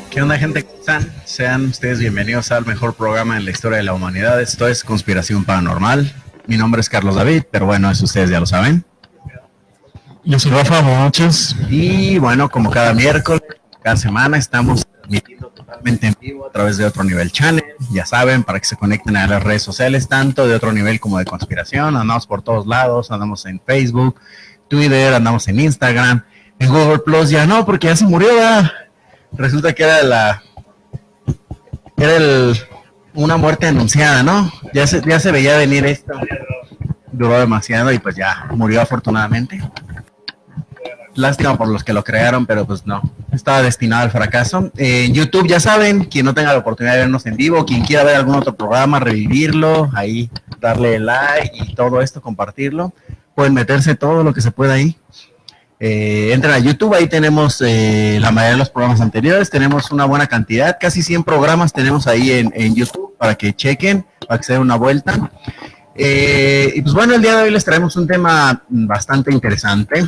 ¿Qué onda, gente? ¿Cómo están? Sean ustedes bienvenidos al mejor programa en la historia de la humanidad. Esto es Conspiración Paranormal. Mi nombre es Carlos David, pero bueno, eso ustedes ya lo saben. Yo soy Rafa, buenas noches. Y bueno, como cada miércoles, cada semana, estamos transmitiendo totalmente en vivo a través de Otro Nivel Channel. Ya saben, para que se conecten a las redes sociales, tanto de Otro Nivel como de Conspiración. Andamos por todos lados, andamos en Facebook, Twitter, andamos en Instagram, en Google Plus. Ya no, porque ya se murió, ¿verdad? Resulta que era una muerte anunciada, ¿no? Ya se veía venir esto. Duró demasiado y pues ya murió afortunadamente. Lástima por los que lo crearon, pero pues no. Estaba destinado al fracaso. En YouTube, ya saben, quien no tenga la oportunidad de vernos en vivo, quien quiera ver algún otro programa, revivirlo, ahí darle like y todo esto, compartirlo. Pueden meterse todo lo que se pueda ahí. Entren a YouTube, ahí tenemos la mayoría de los programas anteriores, tenemos una buena cantidad, casi 100 programas tenemos ahí en YouTube para que chequen, para que se den una vuelta. Y pues bueno, el día de hoy les traemos un tema bastante interesante,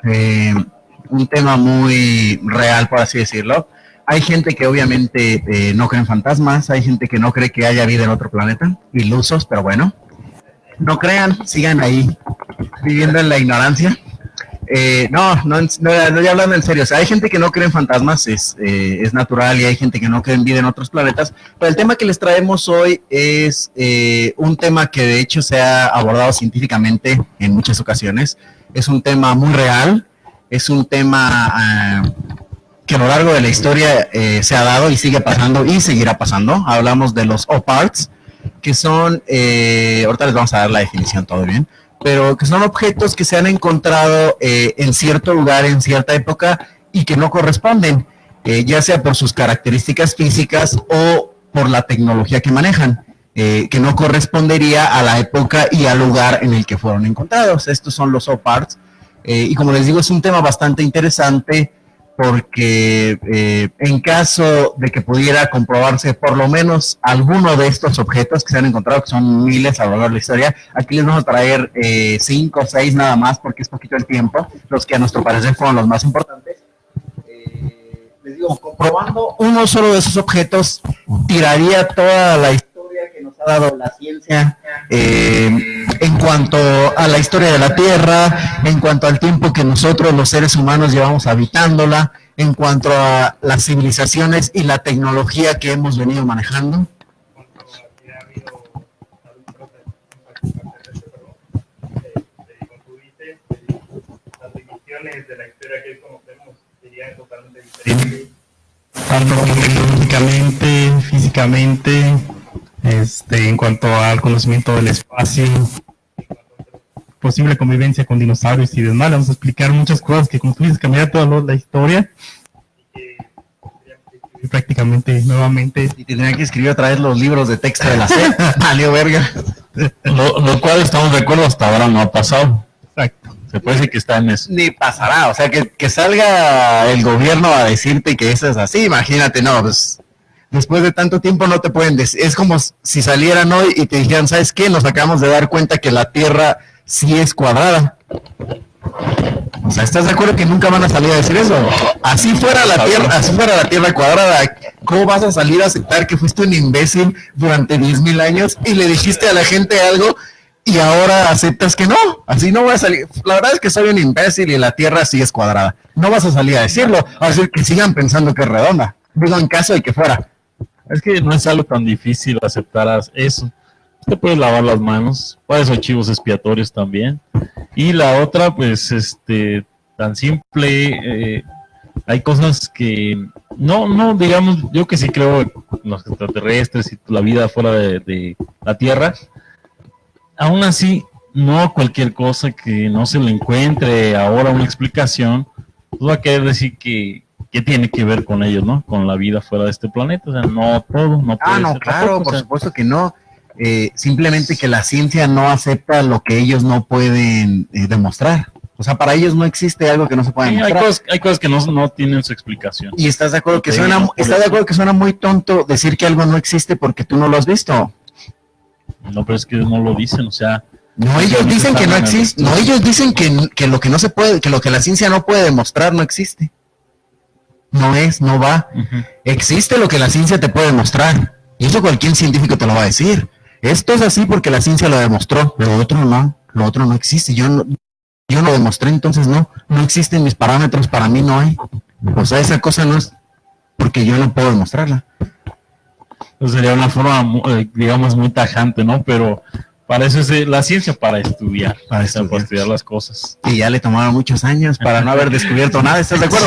un tema muy real, por así decirlo. Hay gente que obviamente no cree en fantasmas, hay gente que no cree que haya vida en otro planeta, ilusos, pero bueno, no crean, sigan ahí viviendo en la ignorancia. No, ya hablando en serio, o sea, hay gente que no cree en fantasmas, es natural, y hay gente que no cree en vida en otros planetas, pero el tema que les traemos hoy es un tema que de hecho se ha abordado científicamente en muchas ocasiones, es un tema muy real, es un tema que a lo largo de la historia se ha dado y sigue pasando y seguirá pasando. Hablamos de los OPARTs, que son, ahorita les vamos a dar la definición, todo bien, pero que son objetos que se han encontrado en cierto lugar, en cierta época, y que no corresponden, ya sea por sus características físicas o por la tecnología que manejan, que no correspondería a la época y al lugar en el que fueron encontrados. Estos son los OPARTs, y como les digo, es un tema bastante interesante, porque en caso de que pudiera comprobarse por lo menos alguno de estos objetos que se han encontrado, que son miles a lo largo de la historia, aquí les vamos a traer 5 o 6 nada más, porque es poquito el tiempo, los que a nuestro parecer fueron los más importantes. Les digo, comprobando uno solo de esos objetos, tiraría toda la historia que nos ha dado la ciencia en cuanto a la historia de la Tierra, en cuanto al tiempo que nosotros los seres humanos llevamos habitándola, en cuanto a las civilizaciones y la tecnología que hemos venido manejando. Las dimensiones de la historia que conocemos serían totalmente diferentes. Tanto biológicamente, físicamente, en cuanto al conocimiento del espacio, posible convivencia con dinosaurios y demás. Vamos a explicar muchas cosas que, como tú dices, cambiar toda la historia. Y prácticamente, nuevamente. Y tendrían que escribir otra vez los libros de texto de la SEP. Valió verga. Lo cual estamos de acuerdo, hasta ahora no ha pasado. Exacto. Se puede decir que está en eso. Ni pasará, o sea, que salga el gobierno a decirte que eso es así, imagínate, no, pues después de tanto tiempo no te pueden decir, es como si salieran hoy y te dijeran, ¿sabes qué? Nos acabamos de dar cuenta que la Tierra sí es cuadrada. O sea, ¿estás de acuerdo que nunca van a salir a decir eso? Así fuera la Tierra cuadrada, ¿cómo vas a salir a aceptar que fuiste un imbécil durante 10,000 años y le dijiste a la gente algo y ahora aceptas que no? Así no voy a salir. La verdad es que soy un imbécil y la Tierra sí es cuadrada. No vas a salir a decirlo, a decir que sigan pensando que es redonda. Digo, en caso de que fuera. Es que no es algo tan difícil aceptar eso. Te puedes lavar las manos, para eso hay chivos expiatorios también. Y la otra, pues, tan simple, hay cosas que no, digamos, yo que sí creo en los extraterrestres y la vida fuera de la Tierra, aún así, no cualquier cosa que no se le encuentre ahora una explicación, pues va a querer decir que ¿qué tiene que ver con ellos, no? Con la vida fuera de este planeta, o sea, no todo, no puede No, ser claro, tampoco, o por sea, supuesto que no. Simplemente que la ciencia no acepta lo que ellos no pueden demostrar. O sea, para ellos no existe algo que no se pueda sí, demostrar. hay cosas que no tienen su explicación. Y estás de acuerdo que Sí, suena, no, por estás de eso. acuerdo que suena muy tonto decir que algo no existe porque tú no lo has visto. No, pero es que no lo dicen, o sea, No, ellos dicen que no existe. No, ellos dicen que lo que no se puede, que lo que la ciencia no puede demostrar no existe. No va. ujú. Existe lo que la ciencia te puede demostrar. Y eso cualquier científico te lo va a decir. Esto es así porque la ciencia lo demostró. Lo otro no existe. Yo no lo demostré, entonces no existen mis parámetros, para mí no hay. O sea, esa cosa no es porque yo no puedo demostrarla. Pues sería una forma, digamos, muy tajante, ¿no? Pero para eso es la ciencia, para estudiar, Para o sea, estudiar. para estudiar las cosas. Y ya le tomaron muchos años para no haber descubierto nada, ¿estás de acuerdo?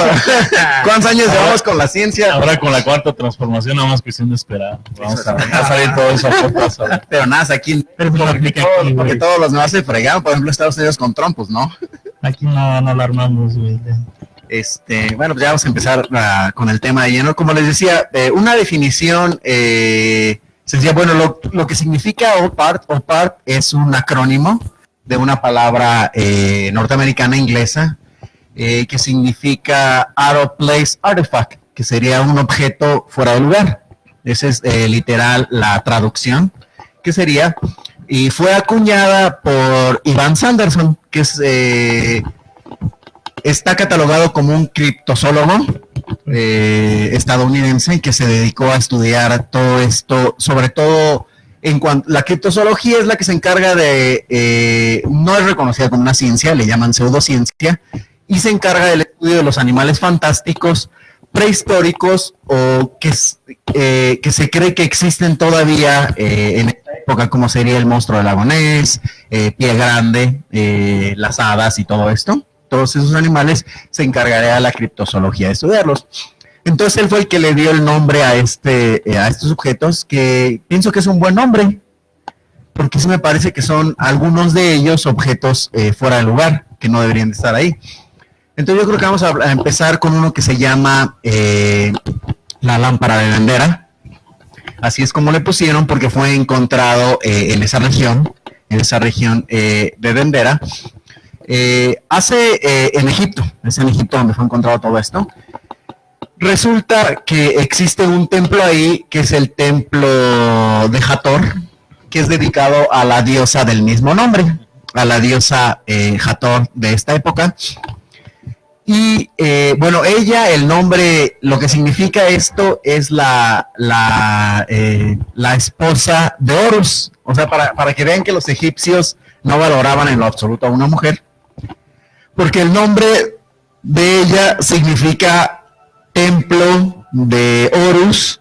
¿Cuántos años llevamos con la ciencia? Ahora con la cuarta transformación, nada más cuestión de esperar. Vamos a salir todo eso a potas, a ver. Pero nada, aquí, Pero pues lo aplica aquí, porque güey. todos los demás se fregaron, por ejemplo, Estados Unidos con Trump, pues no. Aquí no la armamos, güey. Bueno, pues ya vamos a empezar con el tema de lleno. Como les decía, una definición sencilla, bueno, lo que significa OPART es un acrónimo de una palabra norteamericana inglesa que significa out of place artifact, que sería un objeto fuera de lugar. Esa es literal la traducción, que sería, y fue acuñada por Ivan Sanderson, que es está catalogado como un criptozoólogo estadounidense que se dedicó a estudiar todo esto, sobre todo en cuanto la criptozoología es la que se encarga de, no es reconocida como una ciencia, le llaman pseudociencia, y se encarga del estudio de los animales fantásticos prehistóricos o que se cree que existen todavía en esta época, como sería el monstruo del lago Ness, Pie Grande, las hadas y todo esto. Todos esos animales se encargaría la criptozoología de estudiarlos. Entonces él fue el que le dio el nombre a estos objetos, que pienso que es un buen nombre, porque sí me parece que son algunos de ellos objetos fuera de lugar, que no deberían de estar ahí. Entonces yo creo que vamos a empezar con uno que se llama la lámpara de Dendera. Así es como le pusieron, porque fue encontrado en esa región de Dendera. En Egipto, es en Egipto donde fue encontrado todo esto. Resulta que existe un templo ahí, que es el templo de Hathor, que es dedicado a la diosa del mismo nombre, a la diosa Hathor de esta época. Y bueno, ella, el nombre, lo que significa esto es la esposa de Horus. O sea, para que vean que los egipcios no valoraban en lo absoluto a una mujer, porque el nombre de ella significa templo de Horus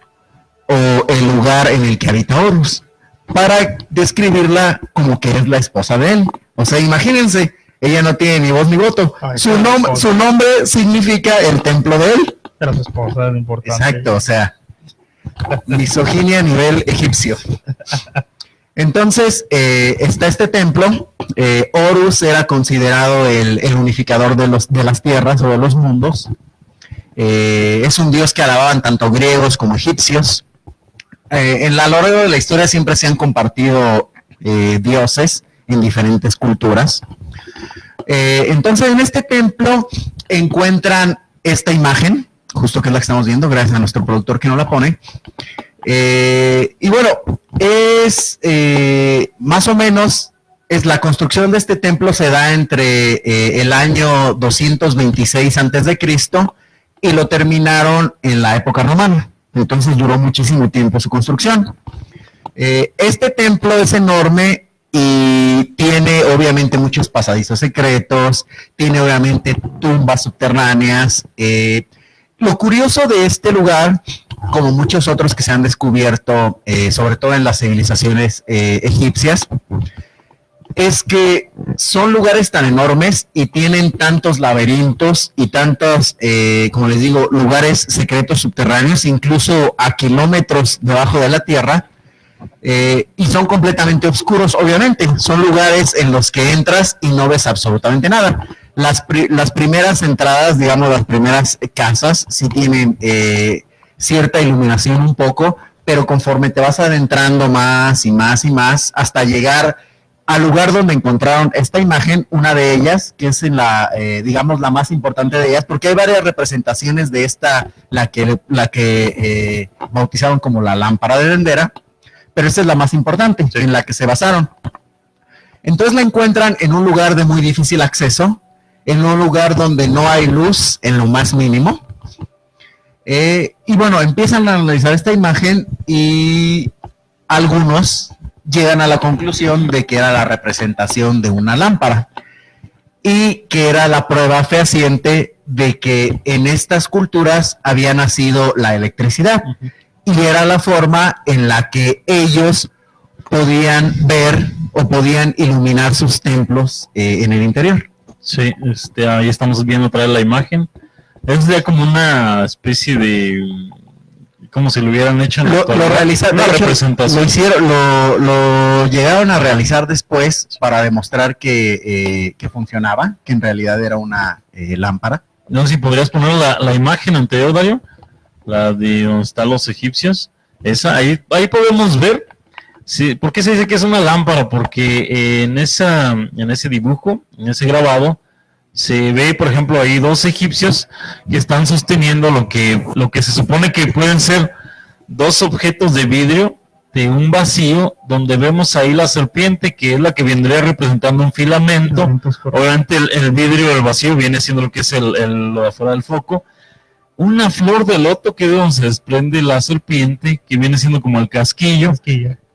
o el lugar en el que habita Horus, para describirla como que es la esposa de él. O sea, imagínense, ella no tiene ni voz ni voto. Ay, Su nombre significa el templo de él. Pero su esposa es lo importante. Exacto, o sea, misoginia a nivel egipcio. Entonces, está este templo. Horus era considerado el unificador de las tierras o de los mundos. Es un dios que alababan tanto griegos como egipcios. En lo largo de la historia siempre se han compartido dioses en diferentes culturas. Entonces, en este templo encuentran esta imagen, justo que es la que estamos viendo, gracias a nuestro productor que nos la pone. Y bueno, es más o menos, la construcción de este templo se da entre el año 226 a.C. y lo terminaron en la época romana. Entonces duró muchísimo tiempo su construcción. Este templo es enorme y tiene obviamente muchos pasadizos secretos, tiene obviamente tumbas subterráneas. Lo curioso de este lugar, como muchos otros que se han descubierto, sobre todo en las civilizaciones egipcias, es que son lugares tan enormes y tienen tantos laberintos y tantos, como les digo, lugares secretos subterráneos, incluso a kilómetros debajo de la tierra, y son completamente oscuros, obviamente. Son lugares en los que entras y no ves absolutamente nada. las primeras entradas, digamos, las primeras casas, sí tienen cierta iluminación un poco, pero conforme te vas adentrando más y más y más, hasta llegar al lugar donde encontraron esta imagen, una de ellas, que es en digamos, la más importante de ellas, porque hay varias representaciones de esta, la que bautizaron como la lámpara de Dendera, pero esta es la más importante, sí, en la que se basaron. Entonces la encuentran en un lugar de muy difícil acceso, en un lugar donde no hay luz en lo más mínimo. Y bueno, empiezan a analizar esta imagen y algunos llegan a la conclusión de que era la representación de una lámpara y que era la prueba fehaciente de que en estas culturas había nacido la electricidad. Y era la forma en la que ellos podían ver o podían iluminar sus templos en el interior. Sí, ahí estamos viendo otra vez la imagen. Es ya como una especie de, como si lo hubieran hecho en lo realizaron, una representación. Lo hicieron, lo llegaron a realizar después para demostrar que funcionaba, que en realidad era una lámpara. No sé si podrías poner la imagen anterior, Dario, la de donde están los egipcios. Esa, ahí podemos ver. Sí, ¿por qué se dice que es una lámpara? Porque en ese dibujo, en ese grabado, se ve, por ejemplo, ahí dos egipcios que están sosteniendo lo que se supone que pueden ser dos objetos de vidrio de un vacío, donde vemos ahí la serpiente, que es la que vendría representando un filamento. Obviamente el vidrio del vacío viene siendo lo que es lo de afuera del foco. Una flor de loto, que es donde se desprende la serpiente, que viene siendo como el casquillo.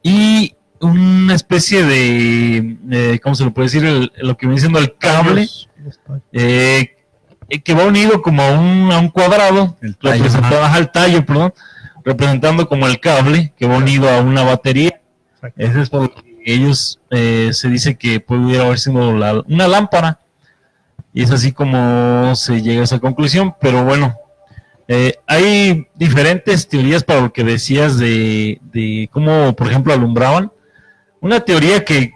Y una especie de ¿cómo se lo puede decir? Lo que viene siendo el cable, que va unido como a un cuadrado, representando como el cable que va unido a una batería. Ese es por lo que ellos se dice que pudiera haber sido una lámpara, y es así como se llega a esa conclusión. Pero bueno, hay diferentes teorías para lo que decías de cómo, por ejemplo, alumbraban. Una teoría que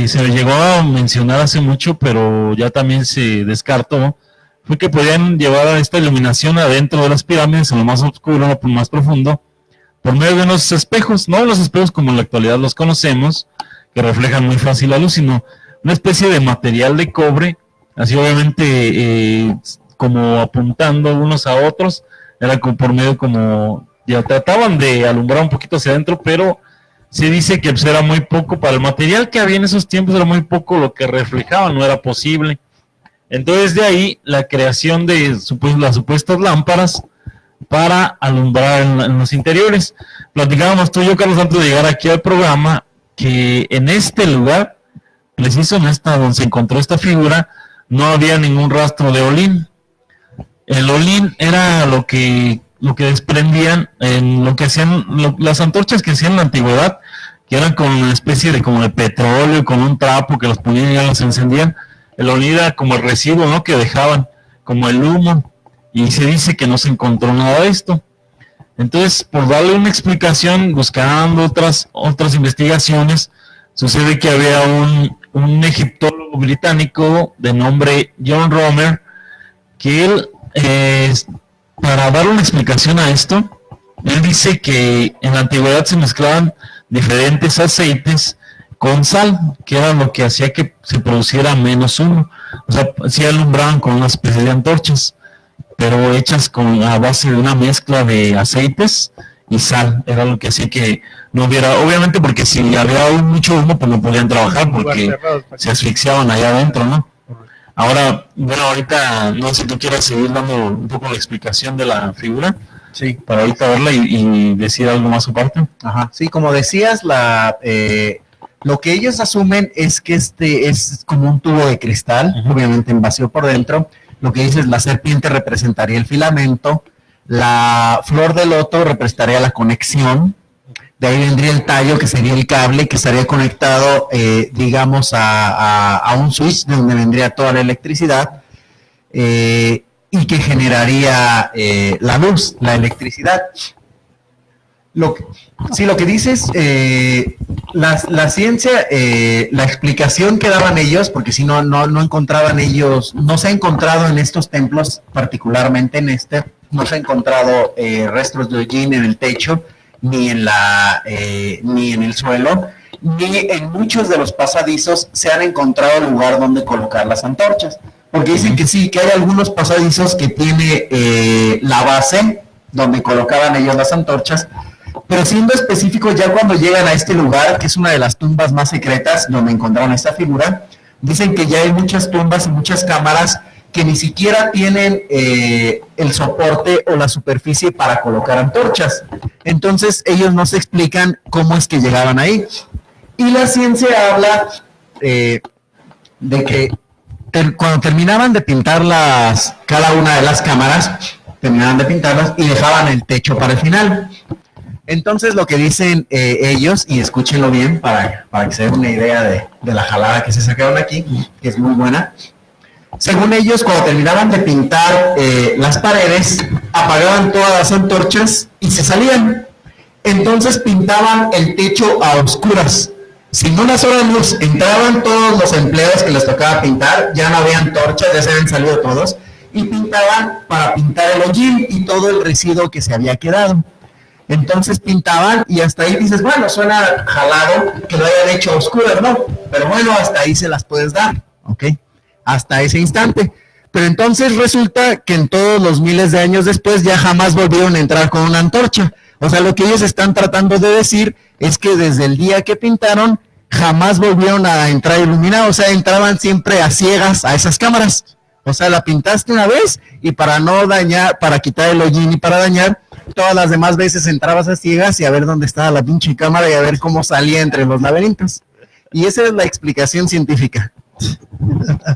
se llegó a mencionar hace mucho, pero ya también se descartó, fue que podían llevar a esta iluminación adentro de las pirámides, en lo más oscuro, en lo más profundo, por medio de unos espejos, no los espejos como en la actualidad los conocemos, que reflejan muy fácil la luz, sino una especie de material de cobre, así obviamente como apuntando unos a otros, era como por medio, como ya trataban de alumbrar un poquito hacia adentro, pero se dice que pues, era muy poco, para el material que había en esos tiempos era muy poco lo que reflejaba, no era posible. Entonces de ahí la creación de las supuestas lámparas para alumbrar en los interiores. Platicábamos tú y yo, Carlos, antes de llegar aquí al programa, que en este lugar, preciso en esta donde se encontró esta figura, no había ningún rastro de olín. El olín era lo que desprendían en lo que hacían las antorchas que hacían en la antigüedad, que eran con una especie de como de petróleo, con un trapo que los ponían y ya los encendían. El olín era como el residuo, ¿no?, que dejaban, como el humo, y se dice que no se encontró nada de esto. Entonces, por darle una explicación, buscando otras investigaciones, sucede que había un egiptólogo británico de nombre John Romer, que él, para dar una explicación a esto, él dice que en la antigüedad se mezclaban diferentes aceites con sal, que era lo que hacía que se produciera menos humo. O sea, sí alumbraban con una especie de antorchas, pero hechas a base de una mezcla de aceites y sal. Era lo que hacía que no hubiera, obviamente, porque si había mucho humo, pues no podían trabajar porque se asfixiaban allá adentro, ¿no? Ahora, bueno, ahorita no sé si tú quieras seguir dando un poco la explicación de la figura. Sí. Para ahorita verla y decir algo más aparte. Ajá. Sí, como decías, lo que ellos asumen es que es como un tubo de cristal, obviamente en vacío por dentro. Lo que dices, la serpiente representaría el filamento, la flor de loto representaría la conexión, de ahí vendría el tallo, que sería el cable, que estaría conectado, digamos, a un switch de donde vendría toda la electricidad, y que generaría la luz, la electricidad. Lo que dices, la ciencia, la explicación que daban ellos, porque si no encontraban ellos, no se ha encontrado en estos templos, particularmente en no se ha encontrado restos de hollín en el techo, ni en el suelo, ni en muchos de los pasadizos se han encontrado lugar donde colocar las antorchas. Porque dicen que sí, que hay algunos pasadizos que tiene la base donde colocaban ellos las antorchas, pero siendo específicos, ya cuando llegan a este lugar, que es una de las tumbas más secretas donde encontraron esta figura, dicen que ya hay muchas tumbas y muchas cámaras que ni siquiera tienen el soporte o la superficie para colocar antorchas. Entonces ellos no se explican cómo es que llegaban ahí. Y la ciencia habla de que cuando terminaban de pintar cada una de las cámaras, terminaban de pintarlas y dejaban el techo para el final. Entonces lo que dicen ellos, y escúchenlo bien para que se den una idea de la jalada que se sacaron aquí, que es muy buena. Según ellos, cuando terminaban de pintar las paredes, apagaban todas las antorchas y se salían. Entonces pintaban el techo a oscuras. Sin unas horas luz, entraban todos los empleados que les tocaba pintar, ya no había antorchas, ya se habían salido todos, y pintaban para pintar el hollín y todo el residuo que se había quedado. Entonces pintaban y hasta ahí dices, bueno, suena jalado que lo hayan hecho a oscuras, ¿no? Pero bueno, hasta ahí se las puedes dar, ¿ok? Hasta ese instante. Pero entonces resulta que en todos los miles de años después ya jamás volvieron a entrar con una antorcha. O sea, lo que ellos están tratando de decir es que desde el día que pintaron, jamás volvieron a entrar iluminados. O sea, entraban siempre a ciegas a esas cámaras. O sea, la pintaste una vez y para no dañar, para quitar el hollín y para dañar, todas las demás veces entrabas a ciegas y a ver dónde estaba la pinche cámara y a ver cómo salía entre los laberintos. Y esa es la explicación científica.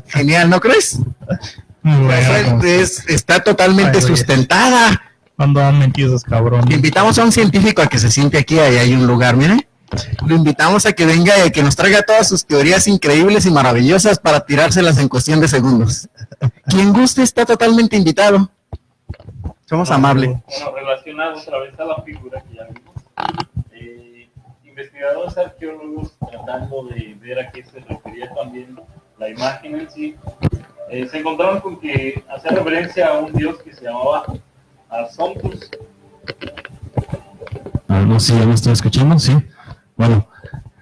Genial, ¿no crees? Bueno, está totalmente sustentada. Cuando han mentido esos cabrones. Invitamos a un científico a que se siente aquí, ahí hay un lugar, mire. Lo invitamos a que venga y a que nos traiga todas sus teorías increíbles y maravillosas para tirárselas en cuestión de segundos. Quien guste está totalmente invitado. Somos amables. Bueno, relacionado otra vez a la figura que ya vimos, investigadores arqueólogos tratando de ver a qué se refería también la imagen en sí, se encontraron con que hacía referencia a un dios que se llamaba Arsontus. No sé si ya lo estoy escuchando, sí. Bueno,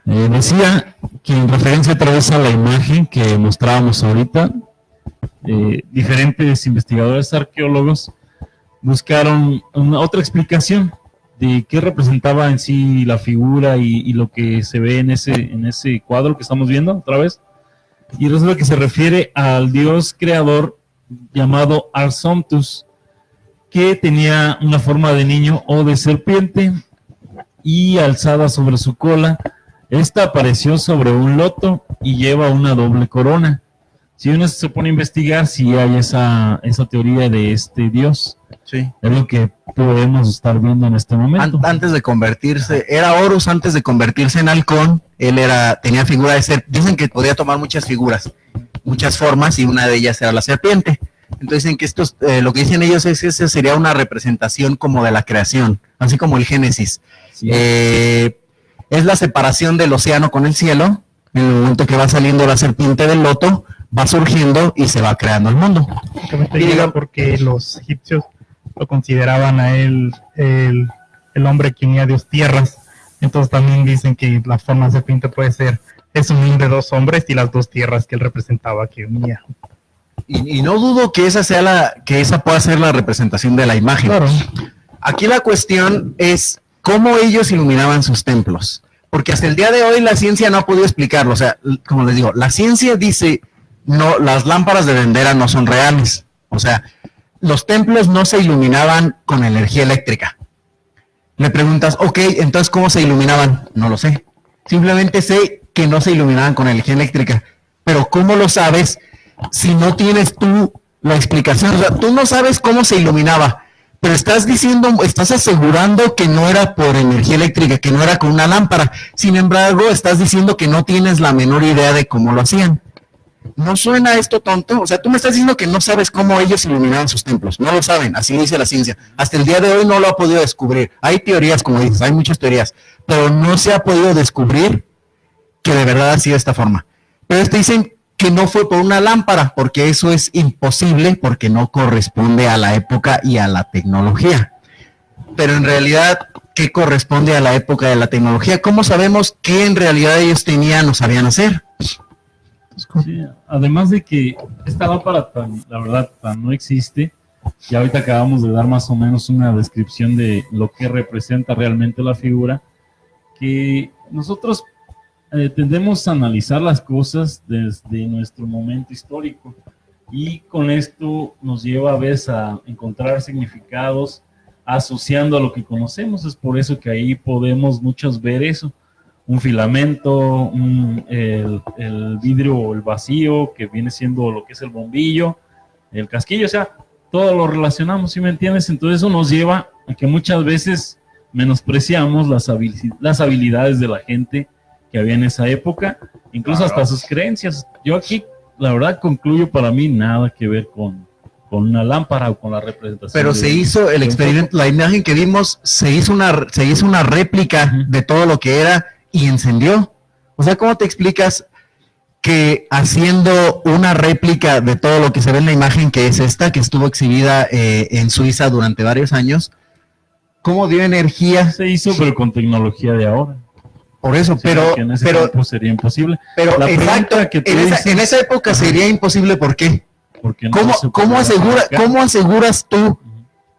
decía que en referencia otra vez a la imagen que mostrábamos ahorita, diferentes investigadores arqueólogos buscaron otra explicación de qué representaba en sí la figura y lo que se ve en ese cuadro que estamos viendo otra vez. Y resulta que se refiere al dios creador llamado Arsontus, que tenía una forma de niño o de serpiente y alzada sobre su cola. Esta apareció sobre un loto y lleva una doble corona. Si uno se pone a investigar, si hay esa teoría de este dios. Sí. Es lo que podemos estar viendo en este momento. Antes de convertirse, era Horus antes de convertirse en halcón, él tenía figura de ser, dicen que podía tomar muchas figuras, muchas formas, y una de ellas era la serpiente. Entonces dicen que lo que dicen ellos es que esa sería una representación como de la creación, así como el Génesis. Sí. Es la separación del océano con el cielo. En el momento que va saliendo la serpiente del loto, va surgiendo y se va creando el mundo. Porque los egipcios lo consideraban a él el hombre que unía dos tierras. Entonces también dicen que la forma de serpiente puede ser es unión de dos hombres y las dos tierras que él representaba, que unía. Y no dudo que esa pueda ser la representación de la imagen. Claro. Aquí la cuestión es cómo ellos iluminaban sus templos, porque hasta el día de hoy la ciencia no ha podido explicarlo. O sea, como les digo, la ciencia dice, no, las lámparas de Dendera no son reales. O sea, los templos no se iluminaban con energía eléctrica. Le preguntas, ok, entonces ¿cómo se iluminaban? No lo sé. Simplemente sé que no se iluminaban con energía eléctrica. Pero ¿cómo lo sabes si no tienes tú la explicación? O sea, tú no sabes cómo se iluminaba, pero estás asegurando que no era por energía eléctrica, que no era con una lámpara. Sin embargo, estás diciendo que no tienes la menor idea de cómo lo hacían. ¿No suena esto tonto? O sea, tú me estás diciendo que no sabes cómo ellos iluminaban sus templos. No lo saben, así lo dice la ciencia. Hasta el día de hoy no lo ha podido descubrir. Hay teorías, como dices, hay muchas teorías, pero no se ha podido descubrir que de verdad ha sido de esta forma. Pero dicen que no fue por una lámpara, porque eso es imposible, porque no corresponde a la época y a la tecnología. Pero en realidad, ¿qué corresponde a la época de la tecnología? ¿Cómo sabemos qué en realidad ellos tenían o sabían hacer? Sí, además de que esta lámpara la verdad no existe, y ahorita acabamos de dar más o menos una descripción de lo que representa realmente la figura, que nosotros tendemos a analizar las cosas desde nuestro momento histórico, y con esto nos lleva a veces a encontrar significados asociando a lo que conocemos. Es por eso que ahí podemos muchos ver eso. Un filamento, el vidrio o el vacío, que viene siendo lo que es el bombillo, el casquillo, o sea, todo lo relacionamos, ¿sí me entiendes? Entonces eso nos lleva a que muchas veces menospreciamos las habilidades de la gente que había en esa época, incluso hasta sus creencias. Yo aquí, la verdad, concluyo, para mí nada que ver con una lámpara o con la representación. Pero se hizo el experimento, la imagen que vimos, se hizo una réplica de todo lo que era, y encendió. O sea, ¿cómo te explicas que haciendo una réplica de todo lo que se ve en la imagen, que es esta, que estuvo exhibida en Suiza durante varios años, cómo dio energía? Se hizo, pero con tecnología de ahora. Por eso, O sea, que en ese tiempo sería imposible. Pero la exacto, que en esa época sería imposible. ¿Por qué? Porque no ¿Cómo aseguras tú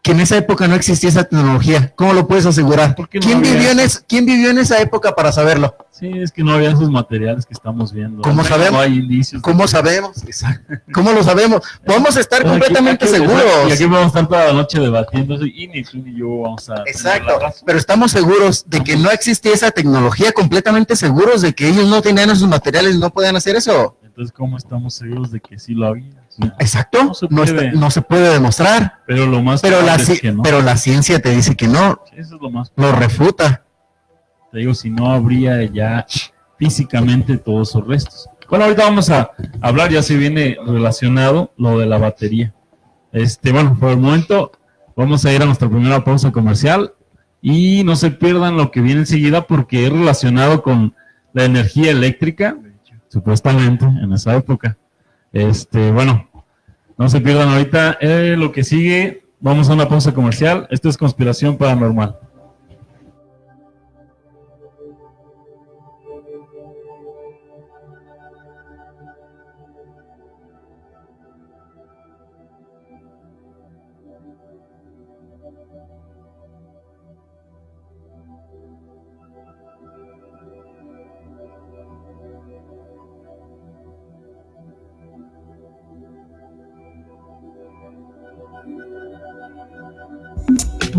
que en esa época no existía esa tecnología? ¿Cómo lo puedes asegurar? ¿Quién vivió en esa época para saberlo? Sí, es que no había esos materiales que estamos viendo. ¿Cómo sabemos? No hay indicios. ¿Cómo sabemos? Exacto. ¿Cómo lo sabemos? Podemos estar completamente seguros. Y aquí vamos a estar toda la noche debatiendo, y ni tú ni yo vamos a... Exacto, pero estamos seguros de que no existía esa tecnología, completamente seguros de que ellos no tenían esos materiales y no podían hacer eso. Entonces, ¿cómo estamos seguros de que sí lo había? ¿Sí? Exacto, no se puede demostrar. Pero lo más es que no. Pero la ciencia te dice que no. Sí, eso es lo más. Lo refuta. Te digo, si no habría ya físicamente todos esos restos. Bueno, ahorita vamos a hablar, ya se viene relacionado lo de la batería. Bueno, por el momento vamos a ir a nuestra primera pausa comercial, y no se pierdan lo que viene enseguida, porque es relacionado con la energía eléctrica, supuestamente en esa época. Bueno, no se pierdan ahorita lo que sigue. Vamos a una pausa comercial. Esto es Conspiración Paranormal.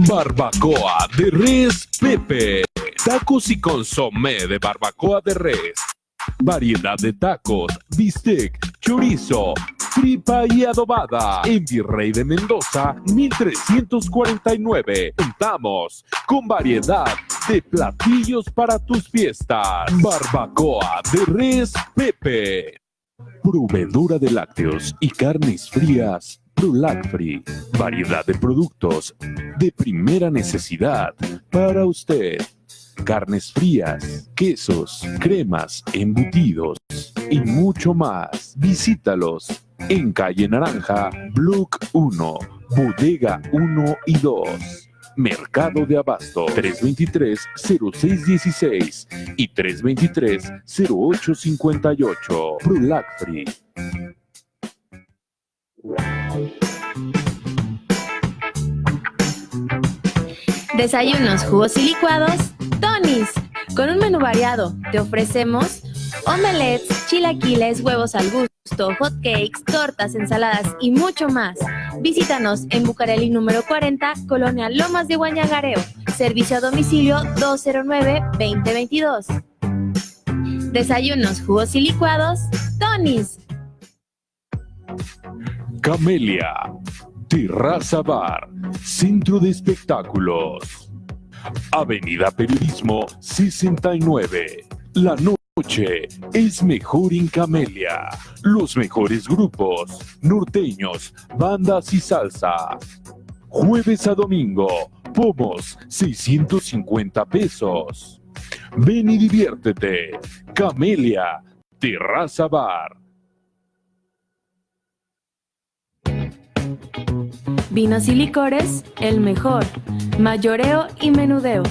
Barbacoa de res Pepe. Tacos y consomé de barbacoa de res. Variedad de tacos, bistec, chorizo, tripa y adobada. En Virrey de Mendoza, 1349. Contamos con variedad de platillos para tus fiestas. Barbacoa de res Pepe. Proveedora de lácteos y carnes frías ProLacFree. Variedad de productos de primera necesidad para usted. Carnes frías, quesos, cremas, embutidos y mucho más. Visítalos en Calle Naranja, Block 1, Bodega 1 y 2. Mercado de Abasto, 323-0616 y 323-0858. ProLacFree. Desayunos, jugos y licuados, Tony's. Con un menú variado, te ofrecemos omelets, chilaquiles, huevos al gusto, hot cakes, tortas, ensaladas y mucho más. Visítanos en Bucareli número 40, Colonia Lomas de Guañagareo. Servicio a domicilio 209-2022. Desayunos, jugos y licuados, Tony's. Camelia, Terraza Bar, Centro de Espectáculos. Avenida Periodismo 69. La noche noche es mejor en Camelia. Los mejores grupos, norteños, bandas y salsa. Jueves a domingo, pomos, 650 pesos. Ven y diviértete. Camelia, Terraza Bar. Vinos y licores, el mejor. Mayoreo y menudeo.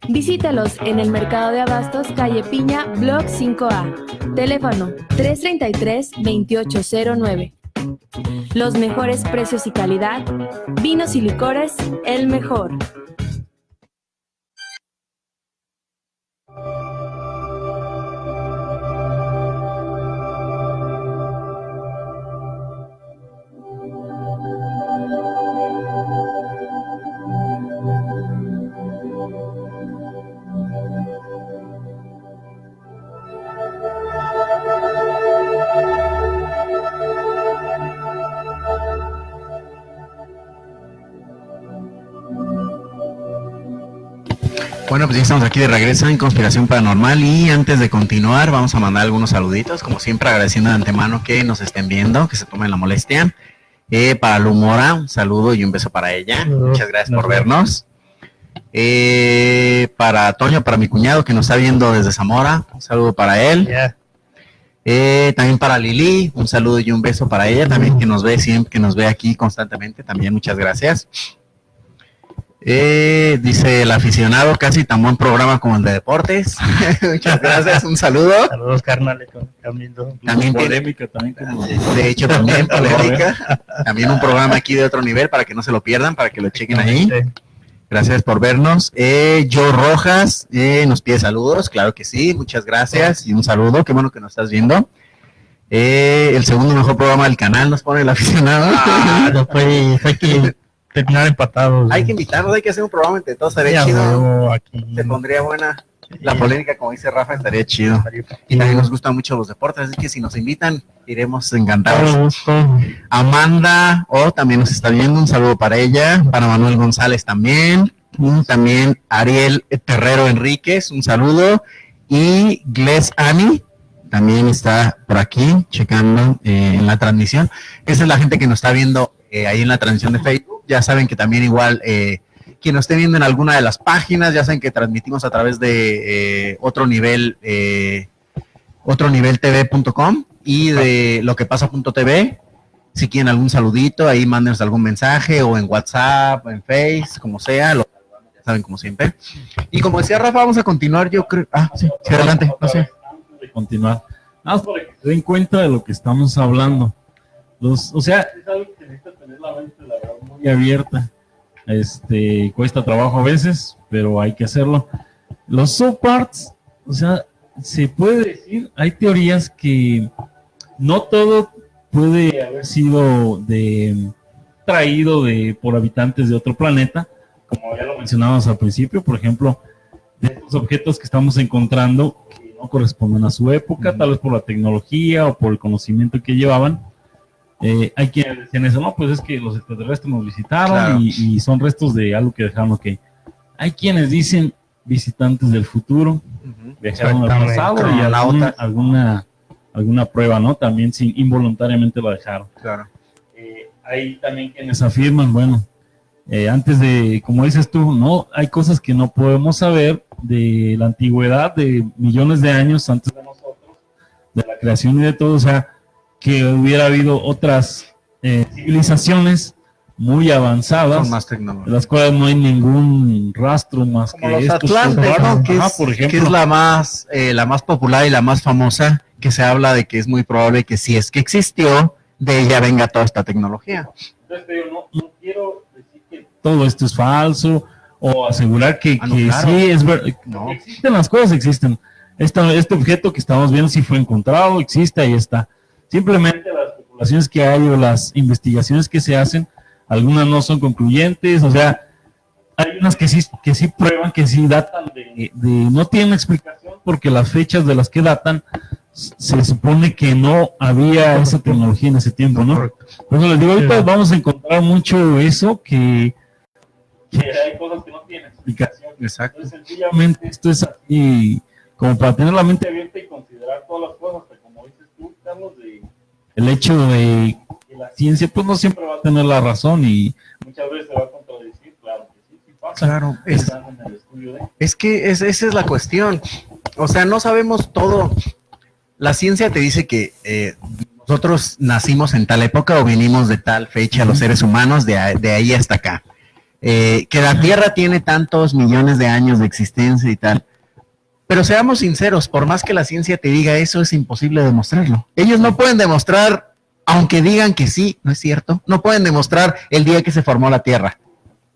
Visítalos en el Mercado de Abastos, calle Piña, Block 5A. Teléfono 333-2809. Los mejores precios y calidad. Vinos y licores, el mejor. Bueno, pues ya estamos aquí de regreso en Conspiración Paranormal y antes de continuar vamos a mandar algunos saluditos, como siempre agradeciendo de antemano que nos estén viendo, que se tomen la molestia. Para Lumora, un saludo y un beso para ella. Muchas gracias por vernos. Para Toño, para mi cuñado que nos está viendo desde Zamora, un saludo para él. También para Lili, un saludo y un beso para ella, también que nos ve siempre, que nos ve aquí constantemente, también muchas gracias. Dice el aficionado, casi tan buen programa como el de deportes. Muchas gracias, un saludo. Saludos, carnales, también polémica también. De hecho, también polémica. También un programa aquí de otro nivel para que no se lo pierdan, para que lo chequen ahí. Gracias por vernos. Joe Rojas nos pide saludos, claro que sí, muchas gracias y un saludo, qué bueno que nos estás viendo. El segundo mejor programa del canal nos pone el aficionado. Fue que terminar empatados. Hay que invitarnos, hay que hacer un programa entre todos, estaría chido. Se pondría buena la polémica, como dice Rafa, estaría chido. Y también nos gustan mucho los deportes, así que si nos invitan, iremos encantados. Amanda, también nos está viendo, un saludo para ella, para Manuel González también, también Ariel Terrero Enríquez, un saludo, y Gles Ani, también está por aquí, checando en la transmisión. Esa es la gente que nos está viendo ahí en la transmisión de Facebook. Ya saben que también igual quien nos esté viendo en alguna de las páginas, ya saben que transmitimos a través de otro nivel tv.com y de loquepasa.tv. Si quieren algún saludito, ahí mándenos algún mensaje o en WhatsApp, o en Face, como sea, ya saben, como siempre. Y como decía Rafa, vamos a continuar, yo creo. Sí, adelante, no sé. Continuar. Nada más para que se den cuenta de lo que estamos hablando. O sea, es algo que necesita tener la mente, la verdad, muy abierta. Cuesta trabajo a veces, pero hay que hacerlo. Los subparts, o sea, se puede decir, hay teorías que no todo puede haber sido traído por habitantes de otro planeta, como ya lo mencionábamos al principio, por ejemplo, de estos objetos que estamos encontrando que no corresponden a su época, tal vez por la tecnología o por el conocimiento que llevaban. Hay quienes decían eso, no, pues es que los extraterrestres nos visitaron, claro, y son restos de algo que dejaron. Okay. Hay quienes dicen visitantes del futuro, viajaron al pasado y alguna prueba, ¿no? También involuntariamente lo dejaron. Claro. Hay también quienes afirman, bueno, antes de, como dices tú, no, hay cosas que no podemos saber de la antigüedad, de millones de años antes de nosotros, de la creación y de todo, o sea, que hubiera habido otras civilizaciones muy avanzadas, con más tecnología, de las cuales no hay ningún rastro más como que los Atlantes, ¿no? por ejemplo, que es la más popular y la más famosa, que se habla de que es muy probable que si es que existió, de ella venga toda esta tecnología. Entonces, no quiero decir que todo esto es falso o asegurar que claro, sí es verdad. No. Existen las cosas, existen. Este objeto que estamos viendo sí fue encontrado, existe, ahí está. Simplemente las especulaciones que hay o las investigaciones que se hacen, algunas no son concluyentes, o sea, hay unas que sí prueban, que sí datan no tienen explicación, porque las fechas de las que datan se supone que no había esa tecnología en ese tiempo, ¿no? Por eso les digo, ahorita vamos a encontrar mucho eso que hay cosas que no tienen explicación. Exacto. Entonces, sencillamente esto es así como para tener la mente abierta y considerar todas las cosas, pero como dices tú, Carlos, el hecho de que la ciencia pues no siempre va a tener la razón y muchas veces se va a contradecir, claro que sí, sí pasa. Claro, Están en el estudio de... es que esa es la cuestión. O sea, no sabemos todo. La ciencia te dice que nosotros nacimos en tal época o venimos de tal fecha, los seres humanos, de ahí hasta acá. Que la Tierra tiene tantos millones de años de existencia y tal. Pero seamos sinceros, por más que la ciencia te diga eso, es imposible demostrarlo. Ellos no pueden demostrar, aunque digan que sí, no es cierto, no pueden demostrar el día que se formó la Tierra.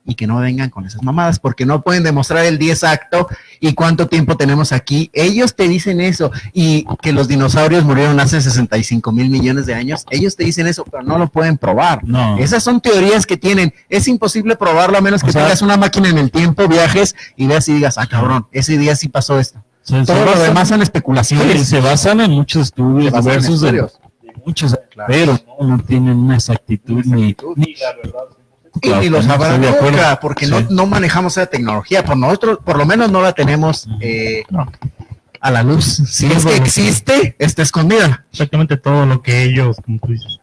Y que no vengan con esas mamadas, porque no pueden demostrar el día exacto y cuánto tiempo tenemos aquí. Ellos te dicen eso, y que los dinosaurios murieron hace 65,000 millones de años. Ellos te dicen eso, pero no lo pueden probar. no. Esas son teorías que tienen. Es imposible probarlo a menos que O sea, tengas una máquina en el tiempo, viajes y veas y digas, ah, cabrón, ese día sí pasó esto. Todo lo demás son especulaciones. se basan en muchos estudios Se basan en diversos de estudios. muchos, Claro. pero no tienen una exactitud ni Y la verdad, Y ni lo sabrán Estoy de acuerdo. nunca, porque Sí. no manejamos esa tecnología. Por lo menos no la tenemos a la luz. Si es que existe, está escondida. Exactamente todo lo que ellos, como tú dices,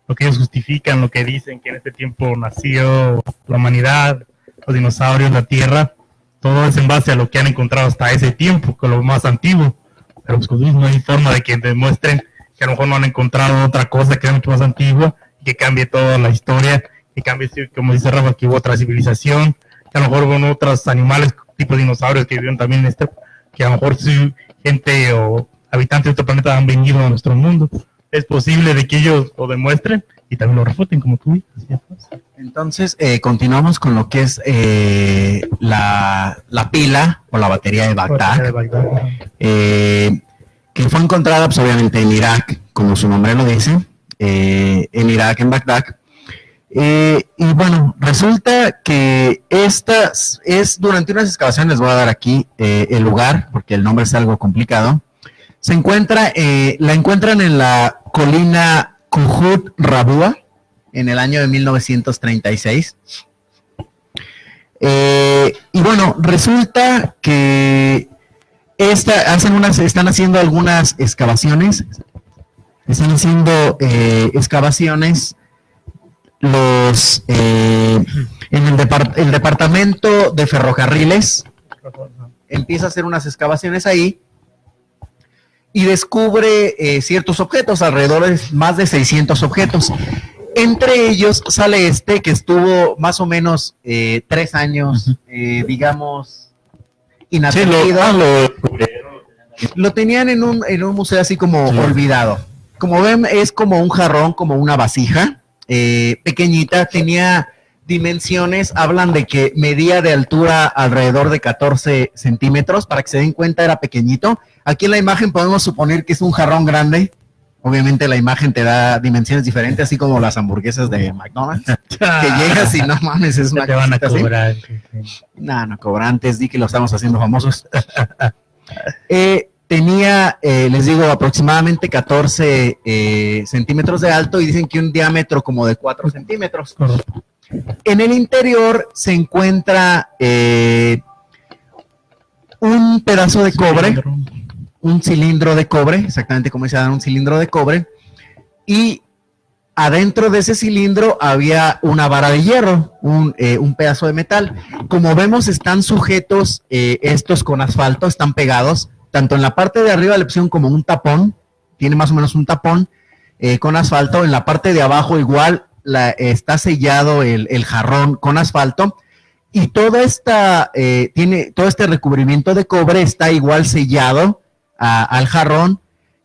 lo que ellos justifican, lo que dicen que en este tiempo nació la humanidad, los dinosaurios, la Tierra, todo es en base a lo que han encontrado hasta ese tiempo, con lo más antiguo. Pero pues, como tú dices, no hay forma de que demuestren que a lo mejor no han encontrado otra cosa que es mucho más antigua y que cambie toda la historia, que cambie, como dice Rafa, que hubo otra civilización, que a lo mejor hubo otros animales tipo dinosaurios que vivieron también en este, que a lo mejor sí, gente o habitantes de otro planeta han venido a nuestro mundo. Es posible de que ellos lo demuestren y también lo refuten, como tú dices. Entonces, continuamos con lo que es la pila o la batería de Bagdad, que fue encontrada, pues, obviamente en Irak, como su nombre lo dice, en Irak, en Bagdad. Y bueno, resulta que esta es durante unas excavaciones, les voy a dar aquí el lugar, porque el nombre es algo complicado. Se encuentra, la encuentran en la colina Kuhut Rabua en el año de 1936. Y bueno, resulta que están haciendo algunas excavaciones. Están haciendo excavaciones el departamento de ferrocarriles empieza a hacer unas excavaciones ahí y descubre ciertos objetos, alrededor de más de 600 objetos. Entre ellos sale que estuvo más o menos 3 años, digamos, inatendido. Lo tenían en un museo así como olvidado. Como ven, es como un jarrón, como una vasija. Pequeñita, tenía dimensiones, hablan de que medía de altura alrededor de 14 centímetros, para que se den cuenta era pequeñito. Aquí en la imagen podemos suponer que es un jarrón grande, obviamente la imagen te da dimensiones diferentes, así como las hamburguesas de McDonald's, que llegas y no mames, es una te van a cosita cobrar. así. No, cobrantes, di que lo estamos haciendo famosos. Tenía, les digo, aproximadamente 14 centímetros de alto y dicen que un diámetro como de 4 centímetros. Correcto. En el interior se encuentra un pedazo de cobre, un cilindro de cobre, exactamente como dice Adán, un cilindro de cobre, y adentro de ese cilindro había una vara de hierro, un pedazo de metal. Como vemos, están sujetos estos con asfalto, están pegados. Tanto en la parte de arriba le pusieron como un tapón, tiene más o menos un tapón con asfalto. En la parte de abajo igual está sellado el jarrón con asfalto. Y todo este recubrimiento de cobre está igual sellado al jarrón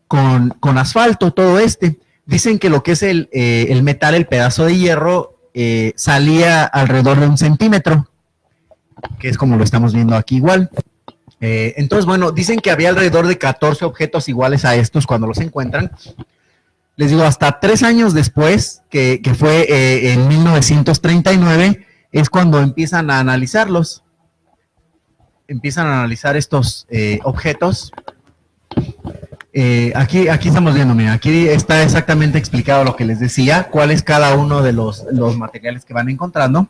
con asfalto, todo este. Dicen que lo que es el metal, el pedazo de hierro, salía alrededor de 1 centímetro, que es como lo estamos viendo aquí igual. Entonces, bueno, dicen que había alrededor de 14 objetos iguales a estos cuando los encuentran. Les digo, hasta 3 años después, que fue en 1939, es cuando empiezan a analizarlos. Empiezan a analizar estos objetos. Aquí estamos viendo, mira, aquí está exactamente explicado lo que les decía, cuál es cada uno de los materiales que van encontrando.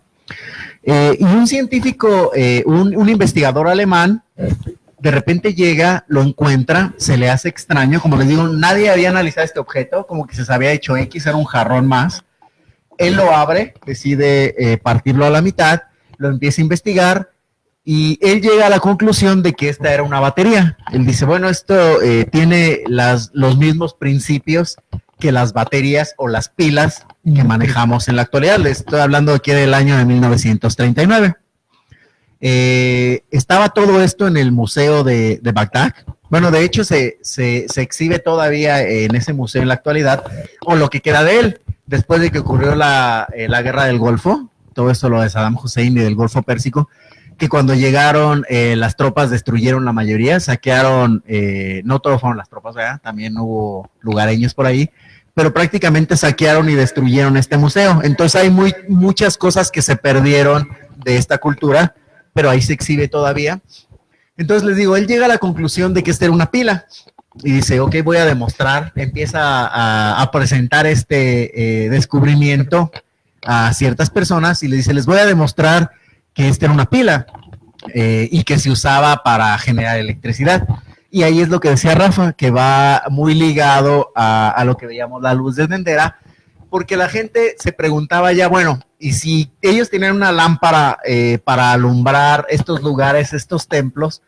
Y un científico, un investigador alemán, de repente llega, lo encuentra, se le hace extraño, como les digo, nadie había analizado este objeto, como que se había hecho X, era un jarrón más. Él lo abre, decide partirlo a la mitad, lo empieza a investigar y él llega a la conclusión de que esta era una batería. Él dice, bueno, esto tiene los mismos principios que las baterías o las pilas que manejamos en la actualidad. Les estoy hablando aquí del año de 1939. Estaba todo esto en el museo de Bagdad. Bueno, de hecho se exhibe todavía en ese museo en la actualidad, o lo que queda de él, después de que ocurrió la guerra del Golfo, todo esto lo de Saddam Hussein y del Golfo Pérsico, que cuando llegaron las tropas destruyeron la mayoría, saquearon, no todos fueron las tropas, ¿verdad? También hubo lugareños por ahí, pero prácticamente saquearon y destruyeron este museo. Entonces hay muchas cosas que se perdieron de esta cultura, pero ahí se exhibe todavía. Entonces les digo, él llega a la conclusión de que esta era una pila y dice, ok, voy a demostrar, empieza a presentar este descubrimiento a ciertas personas y le dice, les voy a demostrar que esta era una pila y que se usaba para generar electricidad. Y ahí es lo que decía Rafa, que va muy ligado a lo que veíamos la luz de Dendera, porque la gente se preguntaba ya, bueno, y si ellos tenían una lámpara para alumbrar estos lugares, estos templos,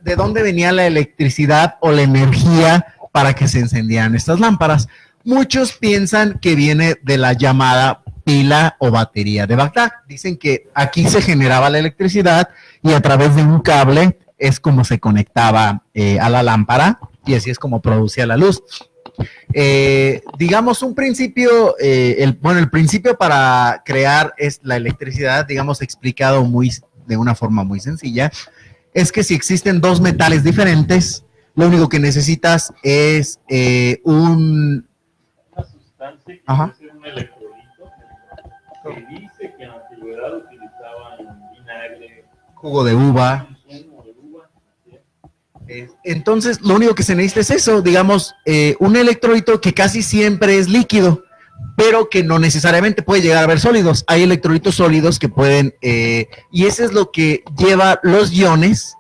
¿de dónde venía la electricidad o la energía para que se encendieran estas lámparas? Muchos piensan que viene de la llamada pila o batería de Bagdad. Dicen que aquí se generaba la electricidad y a través de un cable es como se conectaba a la lámpara y así es como producía la luz. Digamos un principio, el principio para crear la electricidad, digamos explicado de una forma muy sencilla, es que si existen dos metales diferentes, lo único que necesitas es una sustancia que Ajá. es un electrolito que dice que en la antigüedad utilizaban vinagre, jugo de uva. zumo de uva. Entonces, lo único que se necesita es eso, digamos, un electrolito que casi siempre es líquido, pero que no necesariamente puede llegar a ver sólidos. Hay electrolitos sólidos que pueden, y eso es lo que lleva los iones,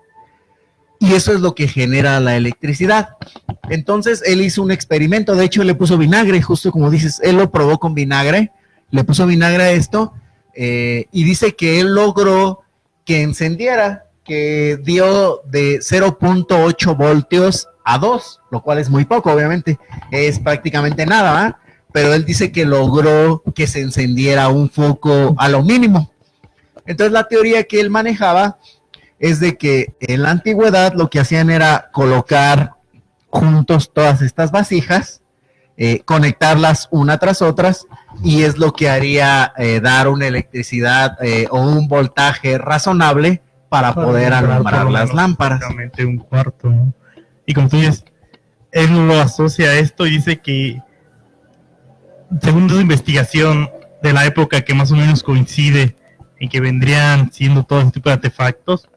y eso es lo que genera la electricidad. Entonces, él hizo un experimento, de hecho, le puso vinagre, justo como dices, él lo probó con vinagre, le puso vinagre a esto, y dice que él logró que encendiera, que dio de 0.8 voltios a 2, lo cual es muy poco, obviamente, es prácticamente nada, ¿verdad? Pero él dice que logró que se encendiera un foco a lo mínimo. Entonces la teoría que él manejaba es de que en la antigüedad lo que hacían era colocar juntos todas estas vasijas, conectarlas una tras otras, y es lo que haría dar una electricidad o un voltaje razonable para poder alumbrar las lámparas. Prácticamente un cuarto, ¿no? Y como tú dices, él lo asocia a esto y dice que, según su investigación de la época que más o menos coincide en que vendrían siendo todo este tipo de artefactos,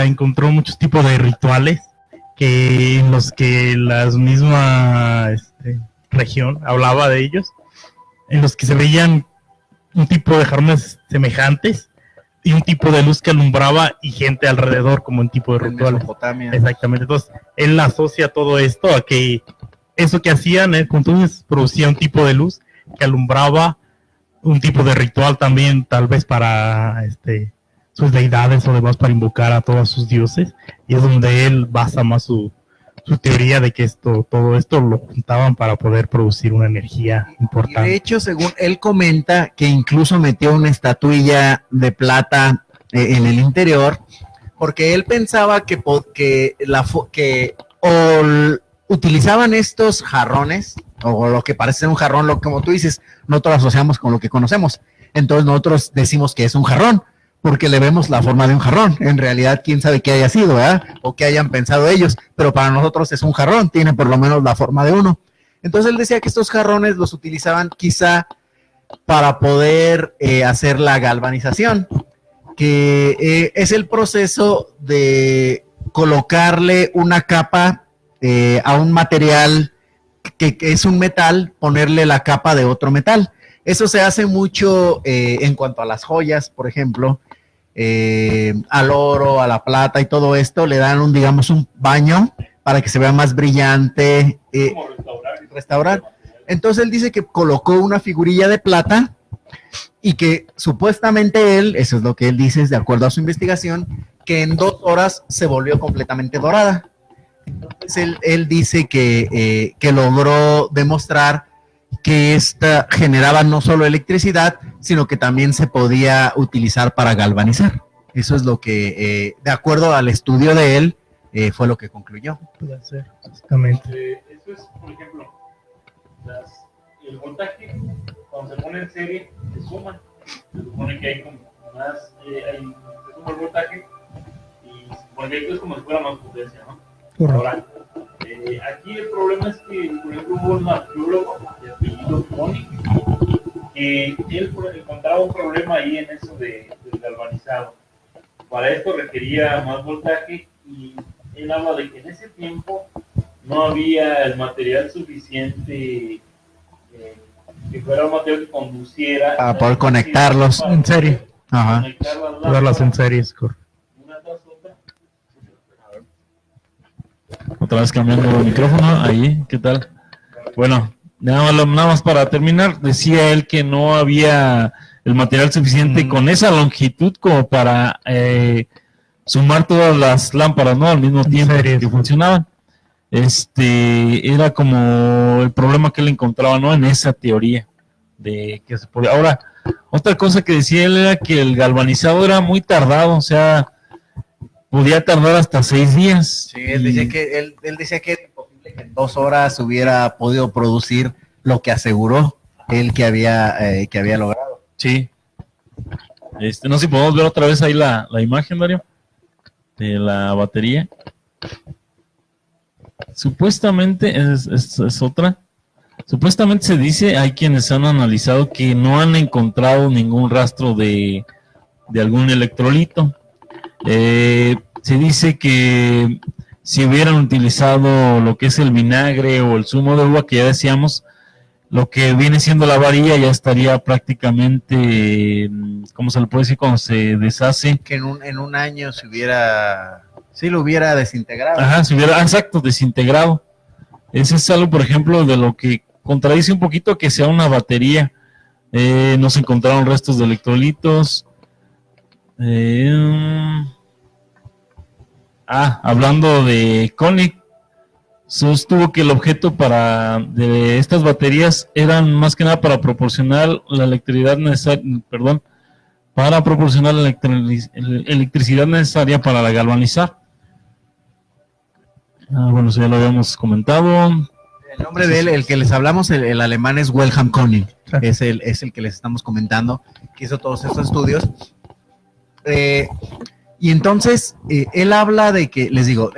encontró muchos tipos de rituales en los que la misma región hablaba de ellos, en los que se veían un tipo de jarrones semejantes y un tipo de luz que alumbraba y gente alrededor como un tipo de En rituales. Mesopotamia. Exactamente, entonces él asocia todo esto a que eso que hacían, entonces producía un tipo de luz que alumbraba un tipo de ritual también, tal vez para sus deidades o demás, para invocar a todos sus dioses, y es donde él basa más su teoría de que todo esto lo juntaban para poder producir una energía Y importante. de hecho, según él comenta, que incluso metió una estatuilla de plata en el interior, porque él pensaba que utilizaban estos jarrones, o lo que parece ser un jarrón, como tú dices, nosotros lo asociamos con lo que conocemos. Entonces nosotros decimos que es un jarrón, porque le vemos la forma de un jarrón. En realidad, quién sabe qué haya sido, ¿verdad? O qué hayan pensado ellos, pero para nosotros es un jarrón, tiene por lo menos la forma de uno. Entonces él decía que estos jarrones los utilizaban quizá para poder hacer la galvanización, que es el proceso de colocarle una capa a un material que es un metal, ponerle la capa de otro metal. Eso se hace mucho en cuanto a las joyas, por ejemplo. al oro, a la plata y todo esto, le dan digamos, un baño para que se vea más brillante, Como restaurar. Entonces él dice que colocó una figurilla de plata y que supuestamente él, eso es lo que él dice, de acuerdo a su investigación, que en 2 horas se volvió completamente dorada. Entonces él dice que logró demostrar que esta generaba no solo electricidad, sino que también se podía utilizar para galvanizar. Eso es lo que, de acuerdo al estudio de él, fue lo que concluyó. Puede ser, exactamente. Eso es, por ejemplo, el voltaje, cuando se pone en serie, se suma. Se supone que hay como más, se suma el voltaje y se supone que es como si fuera más potencia, ¿no? Correcto. Ahora, aquí el problema es que, por ejemplo, hubo un arqueólogo de apellido Koenig que él encontraba un problema ahí en eso del galvanizado. Para esto requería más voltaje y él habla de que en ese tiempo no había el material suficiente que fuera un material que conduciera Para poder conectarlos en serie. Ajá. conectar las Ponerlas en lámparas series, correcto. una tras otra. Otra vez cambiando el micrófono, ahí, ¿qué tal? Bueno, nada más para terminar, decía él que no había el material suficiente con esa longitud como para sumar todas las lámparas, ¿no? Al mismo tiempo que funcionaban. Era como el problema que él encontraba, ¿no? En esa teoría de que se podía. Ahora, otra cosa que decía él era que el galvanizado era muy tardado, o sea, podía tardar hasta 6 días. Sí, él decía que él decía que era imposible que en 2 horas hubiera podido producir lo que aseguró él que había logrado. Sí. No sé si podemos ver otra vez ahí la imagen, Dario, de la batería. Supuestamente es otra. Supuestamente se dice, hay quienes han analizado que no han encontrado ningún rastro de algún electrolito. Se dice que si hubieran utilizado lo que es el vinagre o el zumo de uva que ya decíamos, lo que viene siendo la varilla ya estaría prácticamente, ¿cómo se le puede decir? Cuando se deshace. Que en un año lo hubiera desintegrado. Ajá, se hubiera, exacto, desintegrado. Ese es algo, por ejemplo, de lo que contradice un poquito que sea una batería. No se encontraron restos de electrolitos. Hablando de Koenig, sostuvo que el objeto de estas baterías eran más que nada para proporcionar la electricidad necesaria, para proporcionar la electricidad necesaria para la galvanizar. Bueno, eso ya lo habíamos comentado. El nombre de él, el que les hablamos, el alemán es Wilhelm Koenig. Es el que les estamos comentando, que hizo todos estos estudios. Y entonces, él habla de que, les digo,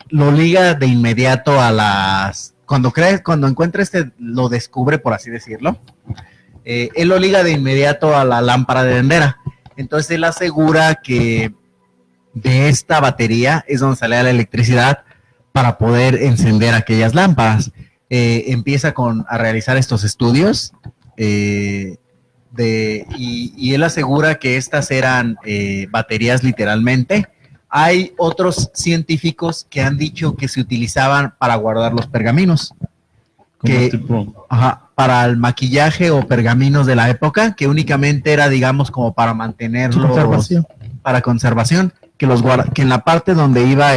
lo liga de inmediato a cuando encuentra lo descubre, por así decirlo, él lo liga de inmediato a la lámpara de Dendera. Entonces él asegura que de esta batería es donde sale la electricidad para poder encender aquellas lámparas. Empieza a realizar estos estudios y él asegura que estas eran baterías literalmente. Hay otros científicos que han dicho que se utilizaban para guardar los pergaminos, para el maquillaje o pergaminos de la época, que únicamente era, digamos, como para mantenerlos, para conservación, que en la parte donde iba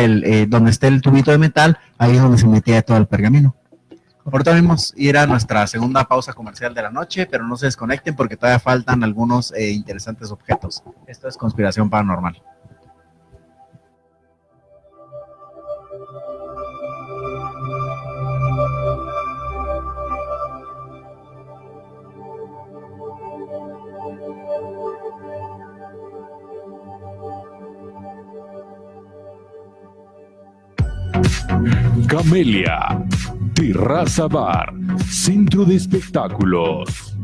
donde está el tubito de metal, ahí es donde se metía todo el pergamino. Ahorita vamos a ir a nuestra segunda pausa comercial de la noche, pero no se desconecten porque todavía faltan algunos interesantes objetos. Esto es Conspiración Paranormal. Camelia, Terraza Bar, Centro de Espectáculos.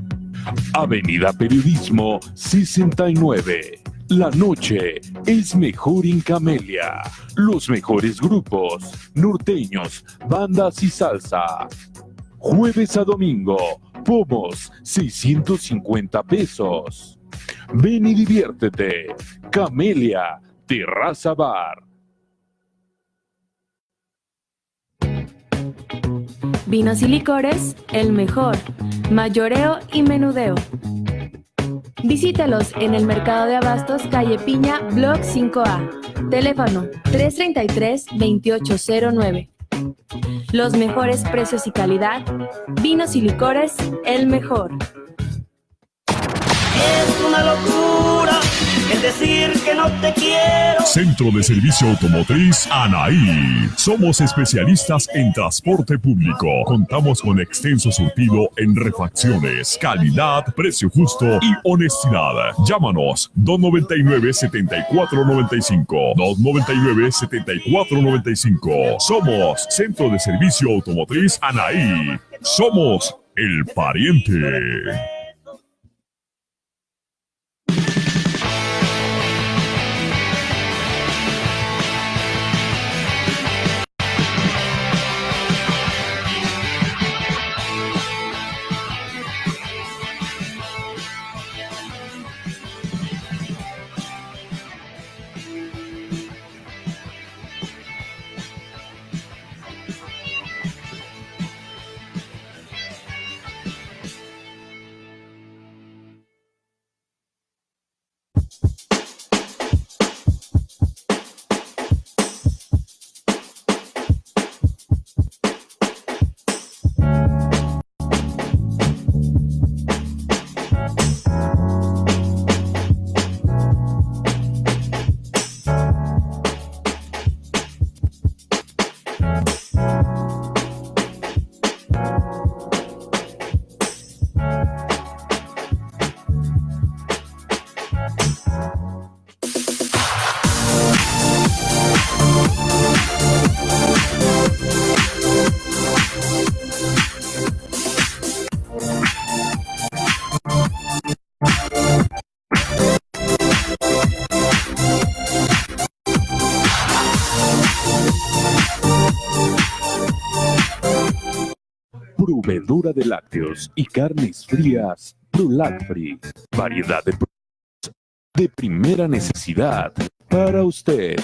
Avenida Periodismo 69. La noche es mejor en Camelia. Los mejores grupos, norteños, bandas y salsa. Jueves a domingo, pomos, 650 pesos. Ven y diviértete. Camelia Terraza Bar. Vinos y licores, el mejor. Mayoreo y menudeo. Visítalos en el Mercado de Abastos, calle Piña, Block 5A. Teléfono 333-2809. Los mejores precios y calidad. Vinos y licores, el mejor. Es una locura el decir que no te quiero. Centro de Servicio Automotriz Anaí. Somos especialistas en transporte público. Contamos con extenso surtido en refacciones, calidad, precio justo y honestidad. Llámanos 299-7495. 299-7495. Somos Centro de Servicio Automotriz Anaí. Somos el pariente. Proveedora de lácteos y carnes frías ProLacFree. Variedad de productos de primera necesidad para usted.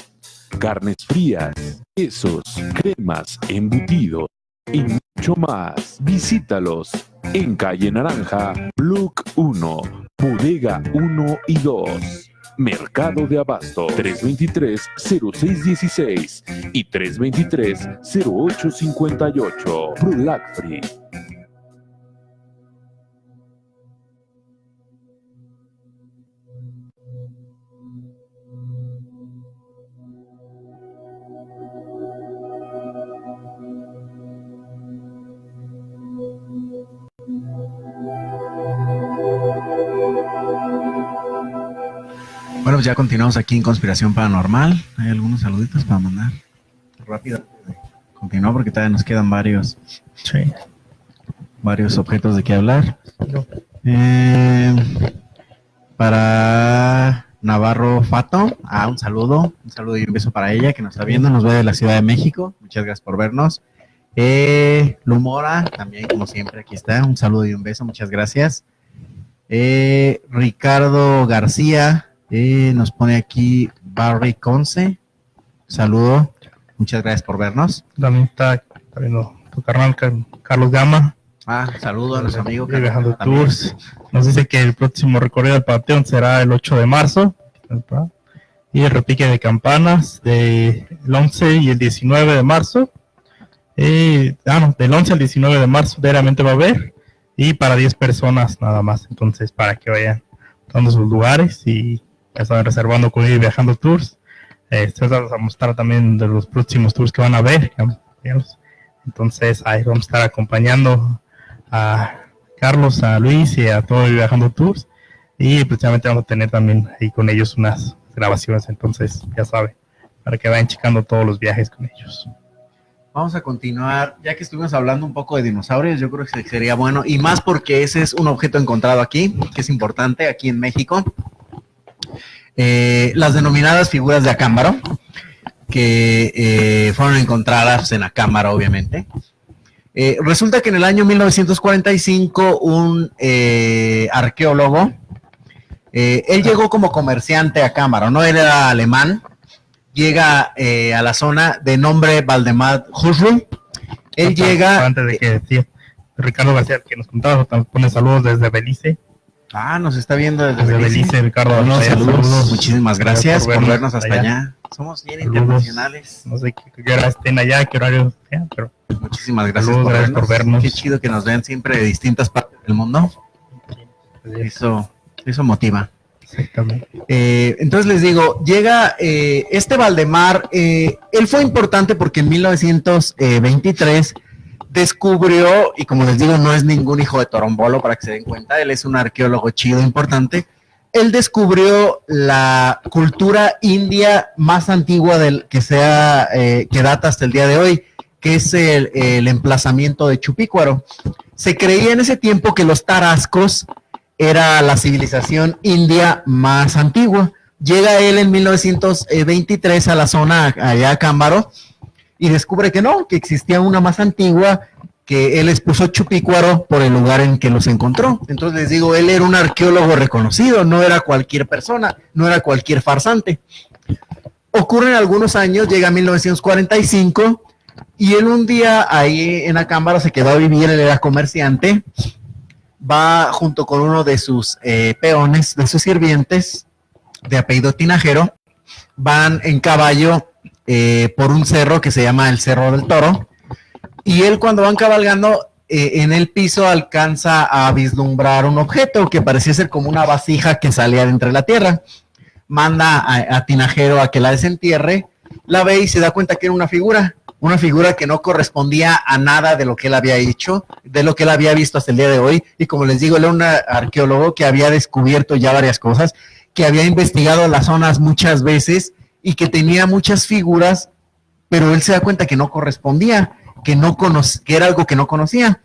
Carnes frías, quesos, cremas, embutidos y mucho más. Visítalos en Calle Naranja, Block 1, Bodega 1 y 2. Mercado de Abasto 323-0616 y 323-0858. ProLacFree. Bueno, pues ya continuamos aquí en Conspiración Paranormal. Hay algunos saluditos para mandar. Rápido. Continúa porque todavía nos quedan varios objetos de qué hablar. Para Navarro Fato, un saludo y un beso para ella que nos está viendo, nos ve de la Ciudad de México. Muchas gracias por vernos. Lumora, también como siempre aquí está, un saludo y un beso, muchas gracias. Ricardo García, nos pone aquí Barry Conce, saludo, muchas gracias por vernos. También está viendo tu carnal Carlos Gama. Saludo a nuestro amigo Carlos Viajando Tours. Nos dice que el próximo recorrido del Panteón será el 8 de marzo. Y el repique de campanas del 11 y el 19 de marzo. Del 11 al 19 de marzo diariamente va a haber. Y para 10 personas nada más. Entonces, para que vayan dando sus lugares y ya saben, reservando con Viajando Tours. Vamos a mostrar también de los próximos tours que van a ver. Entonces, ahí vamos a estar acompañando a Carlos, a Luis y a todo Viajando Tours. Y precisamente vamos a tener también ahí con ellos unas grabaciones. Entonces, ya saben, para que vayan checando todos los viajes con ellos. Vamos a continuar, ya que estuvimos hablando un poco de dinosaurios, yo creo que sería bueno, y más porque ese es un objeto encontrado aquí, que es importante, aquí en México. Las denominadas figuras de Acámbaro, que fueron encontradas en Acámbaro, obviamente. Resulta que en el año 1945 un arqueólogo Él llegó como comerciante a Cámbaro, ¿no? Él era alemán, llega a la zona de nombre Valdemar Husrul. Él llega... Antes de que decía Ricardo García, que nos contaba, nos pone saludos desde Belice. Nos está viendo desde Belice, Ricardo. Saludos. Muchísimas gracias por vernos hasta allá. allá. Somos bien internacionales. No sé qué hora estén allá, qué horario sea, pero muchísimas gracias, gracias por vernos. Qué chido que nos vean siempre de distintas partes del mundo. Eso motiva. Exactamente. Entonces les digo, llega este Valdemar, él fue importante porque en 1923 descubrió, y como les digo, no es ningún hijo de Torombolo para que se den cuenta, él es un arqueólogo chido importante. Él descubrió la cultura india más antigua que data hasta el día de hoy, que es el emplazamiento de Chupícuaro. Se creía en ese tiempo que los tarascos era la civilización india más antigua. Llega él en 1923 a la zona allá a Cámbaro y descubre que no, que existía una más antigua, que él les puso Chupícuaro por el lugar en que los encontró. Entonces les digo, él era un arqueólogo reconocido, no era cualquier persona, no era cualquier farsante. Ocurren algunos años, llega 1945 y él un día ahí en Acámbaro se quedó a vivir, él era comerciante, va junto con uno de sus peones, de sus sirvientes, de apellido Tinajero, van en caballo por un cerro que se llama el Cerro del Toro, y él cuando van cabalgando en el piso alcanza a vislumbrar un objeto que parecía ser como una vasija que salía de entre la tierra. Manda a Tinajero a que la desentierre, la ve y se da cuenta que era una figura que no correspondía a nada de lo que él había hecho, de lo que él había visto hasta el día de hoy. Y como les digo, él era un arqueólogo que había descubierto ya varias cosas, que había investigado las zonas muchas veces y que tenía muchas figuras, pero él se da cuenta que no correspondía, que era algo que no conocía.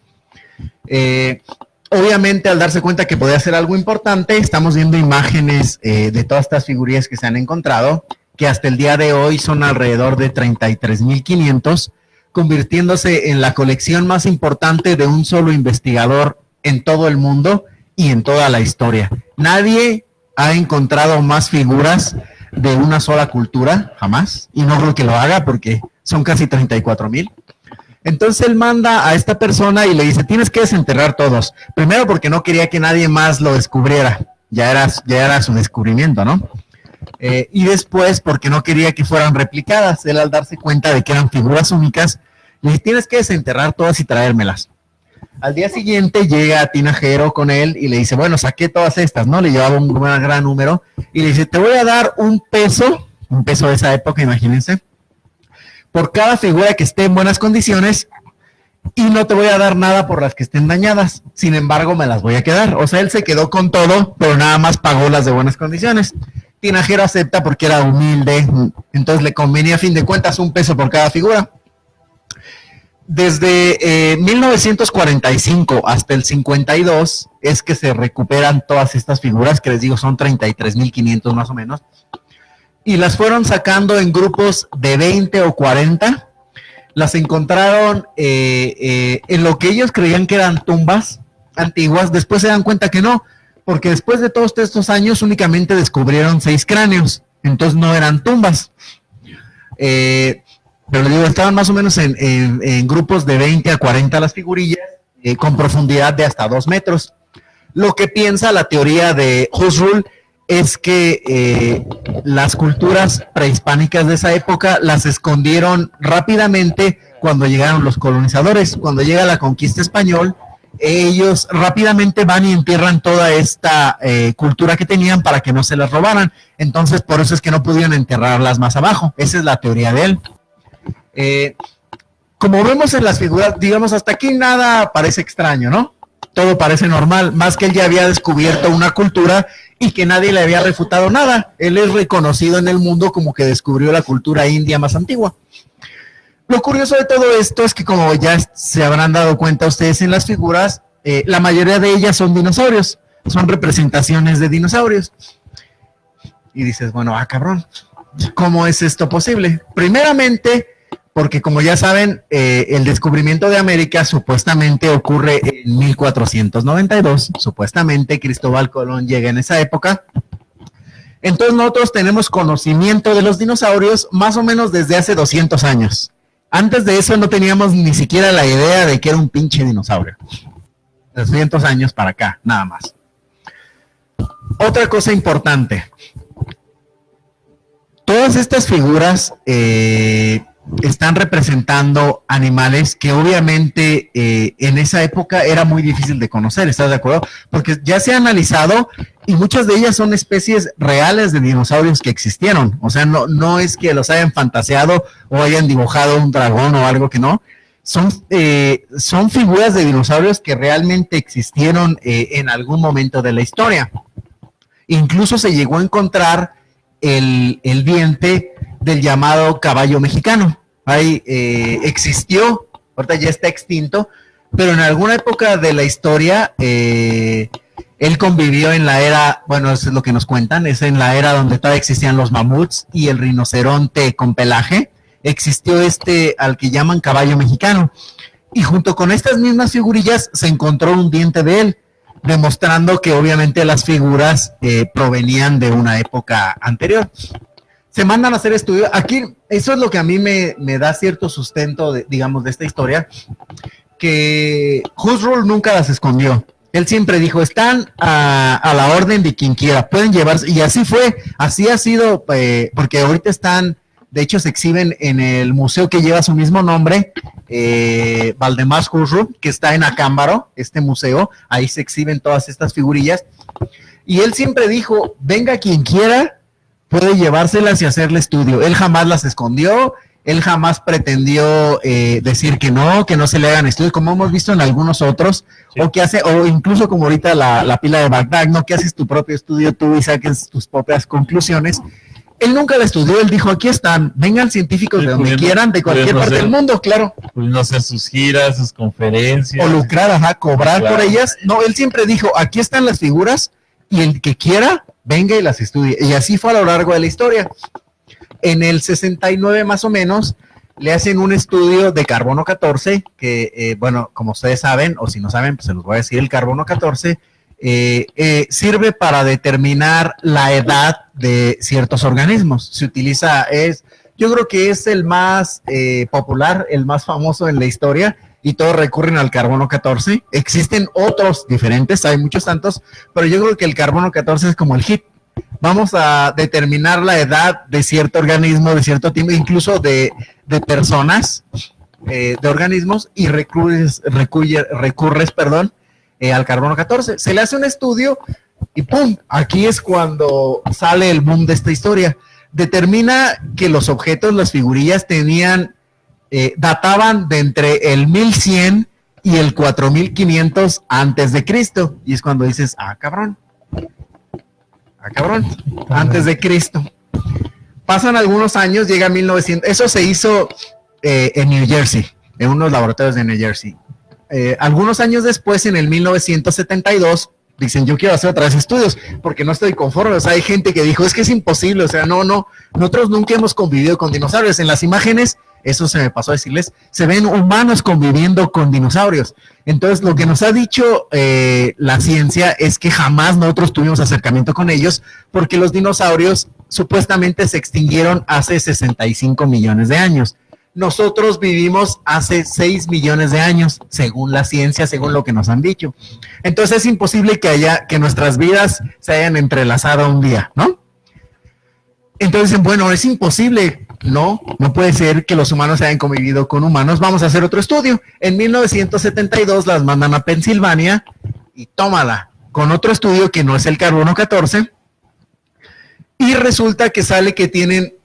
Obviamente, al darse cuenta que podía ser algo importante, estamos viendo imágenes de todas estas figurillas que se han encontrado, que hasta el día de hoy son alrededor de 33,500, convirtiéndose en la colección más importante de un solo investigador en todo el mundo y en toda la historia. Nadie ha encontrado más figuras de una sola cultura, jamás, y no creo que lo haga porque son casi 34,000. Entonces él manda a esta persona y le dice, tienes que desenterrar todos. Primero porque no quería que nadie más lo descubriera, ya era su descubrimiento, ¿no? Y después porque no quería que fueran replicadas. Él al darse cuenta de que eran figuras únicas, le dice, tienes que desenterrar todas y traérmelas. Al día siguiente llega Tinajero con él y le dice, bueno, saqué todas estas, ¿no? Le llevaba un gran número y le dice, te voy a dar un peso de esa época, imagínense, por cada figura que esté en buenas condiciones, y no te voy a dar nada por las que estén dañadas. Sin embargo, me las voy a quedar. O sea, él se quedó con todo, pero nada más pagó las de buenas condiciones. Tinajero acepta porque era humilde, entonces le convenía a fin de cuentas un peso por cada figura. Desde 1945 hasta el 52 es que se recuperan todas estas figuras, que les digo son 33,500 más o menos, y las fueron sacando en grupos de 20 o 40. Las encontraron en lo que ellos creían que eran tumbas antiguas. Después se dan cuenta que no, porque después de todos estos años únicamente descubrieron 6 cráneos, entonces no eran tumbas. Pero les digo, estaban más o menos en grupos de 20 a 40 las figurillas, con profundidad de hasta 2 metros. Lo que piensa la teoría de Husrul es que las culturas prehispánicas de esa época las escondieron rápidamente cuando llegaron los colonizadores. Cuando llega la conquista española, ellos rápidamente van y entierran toda esta cultura que tenían para que no se las robaran. Entonces, por eso es que no pudieron enterrarlas más abajo. Esa es la teoría de él. Como vemos en las figuras, digamos, hasta aquí nada parece extraño, ¿no? Todo parece normal, más que él ya había descubierto una cultura y que nadie le había refutado nada. Él es reconocido en el mundo como que descubrió la cultura india más antigua. Lo curioso de todo esto es que, como ya se habrán dado cuenta ustedes en las figuras, la mayoría de ellas son dinosaurios, son representaciones de dinosaurios. Y dices, bueno, cabrón, ¿cómo es esto posible? Primeramente, porque como ya saben, el descubrimiento de América supuestamente ocurre en 1492, supuestamente Cristóbal Colón llega en esa época. Entonces nosotros tenemos conocimiento de los dinosaurios más o menos desde hace 200 años. Antes de eso no teníamos ni siquiera la idea de que era un pinche dinosaurio. 200 años para acá, nada más. Otra cosa importante. Todas estas figuras están representando animales que obviamente en esa época era muy difícil de conocer, ¿estás de acuerdo? Porque ya se ha analizado y muchas de ellas son especies reales de dinosaurios que existieron. O sea, no es que los hayan fantaseado o hayan dibujado un dragón o algo que no. Son figuras de dinosaurios que realmente existieron en algún momento de la historia. Incluso se llegó a encontrar el diente del llamado caballo mexicano. Ahí existió, ahorita ya está extinto, pero en alguna época de la historia él convivió en la era, bueno, eso es lo que nos cuentan, es en la era donde todavía existían los mamuts y el rinoceronte con pelaje. Existió al que llaman caballo mexicano. Y junto con estas mismas figurillas se encontró un diente de él, demostrando que obviamente las figuras provenían de una época anterior. Se mandan a hacer estudios. Aquí, eso es lo que a mí me da cierto sustento, digamos, de esta historia, que Husserl nunca las escondió. Él siempre dijo, están a la orden de quien quiera, pueden llevarse, y así fue, así ha sido, porque ahorita están, de hecho se exhiben en el museo que lleva su mismo nombre, Valdemar Husserl, que está en Acámbaro, este museo, ahí se exhiben todas estas figurillas, y él siempre dijo, venga quien quiera, puede llevárselas y hacerle estudio. Él jamás las escondió, él jamás pretendió decir que no se le hagan estudios, como hemos visto en algunos otros, sí. o incluso como ahorita la pila de Bagdad, ¿no? Que haces tu propio estudio tú y saques tus propias conclusiones. Él nunca la estudió, él dijo, aquí están, vengan científicos de donde quieran, de cualquier parte del mundo, claro. Pudiendo hacer sus giras, sus conferencias. O lucrar, cobrar por ellas. No, él siempre dijo, aquí están las figuras, y el que quiera, venga y las estudie. Y así fue a lo largo de la historia. En el 69 más o menos, le hacen un estudio de carbono 14, que, bueno, como ustedes saben, o si no saben, pues se los voy a decir, el carbono 14 sirve para determinar la edad de ciertos organismos. Se utiliza, yo creo que es el más popular, el más famoso en la historia, y todos recurren al carbono 14. Existen otros diferentes, hay muchos tantos, pero yo creo que el carbono 14 es como el hit. Vamos a determinar la edad de cierto organismo, de cierto tiempo, incluso de personas, de organismos, y recurres, al carbono 14. Se le hace un estudio y ¡pum! Aquí es cuando sale el boom de esta historia. Determina que los objetos, las figurillas, databan de entre el 1100 y el 4500 antes de Cristo. Y es cuando dices, cabrón, antes de Cristo. Pasan algunos años, llega 1900, eso se hizo en New Jersey, en unos laboratorios de New Jersey. Algunos años después, en el 1972, dicen, yo quiero hacer otra vez estudios, porque no estoy conforme. O sea, hay gente que dijo, es que es imposible, o sea, no, nosotros nunca hemos convivido con dinosaurios. En las imágenes, eso se me pasó a decirles, se ven humanos conviviendo con dinosaurios. Entonces, lo que nos ha dicho la ciencia es que jamás nosotros tuvimos acercamiento con ellos, porque los dinosaurios supuestamente se extinguieron hace 65 millones de años. Nosotros vivimos hace 6 millones de años, según la ciencia, según lo que nos han dicho. Entonces es imposible que nuestras vidas se hayan entrelazado un día, ¿no? Entonces dicen, bueno, es imposible. No puede ser que los humanos hayan convivido con humanos. Vamos a hacer otro estudio. En 1972 las mandan a Pensilvania y tómala, con otro estudio que no es el carbono 14. Y resulta que sale que tienen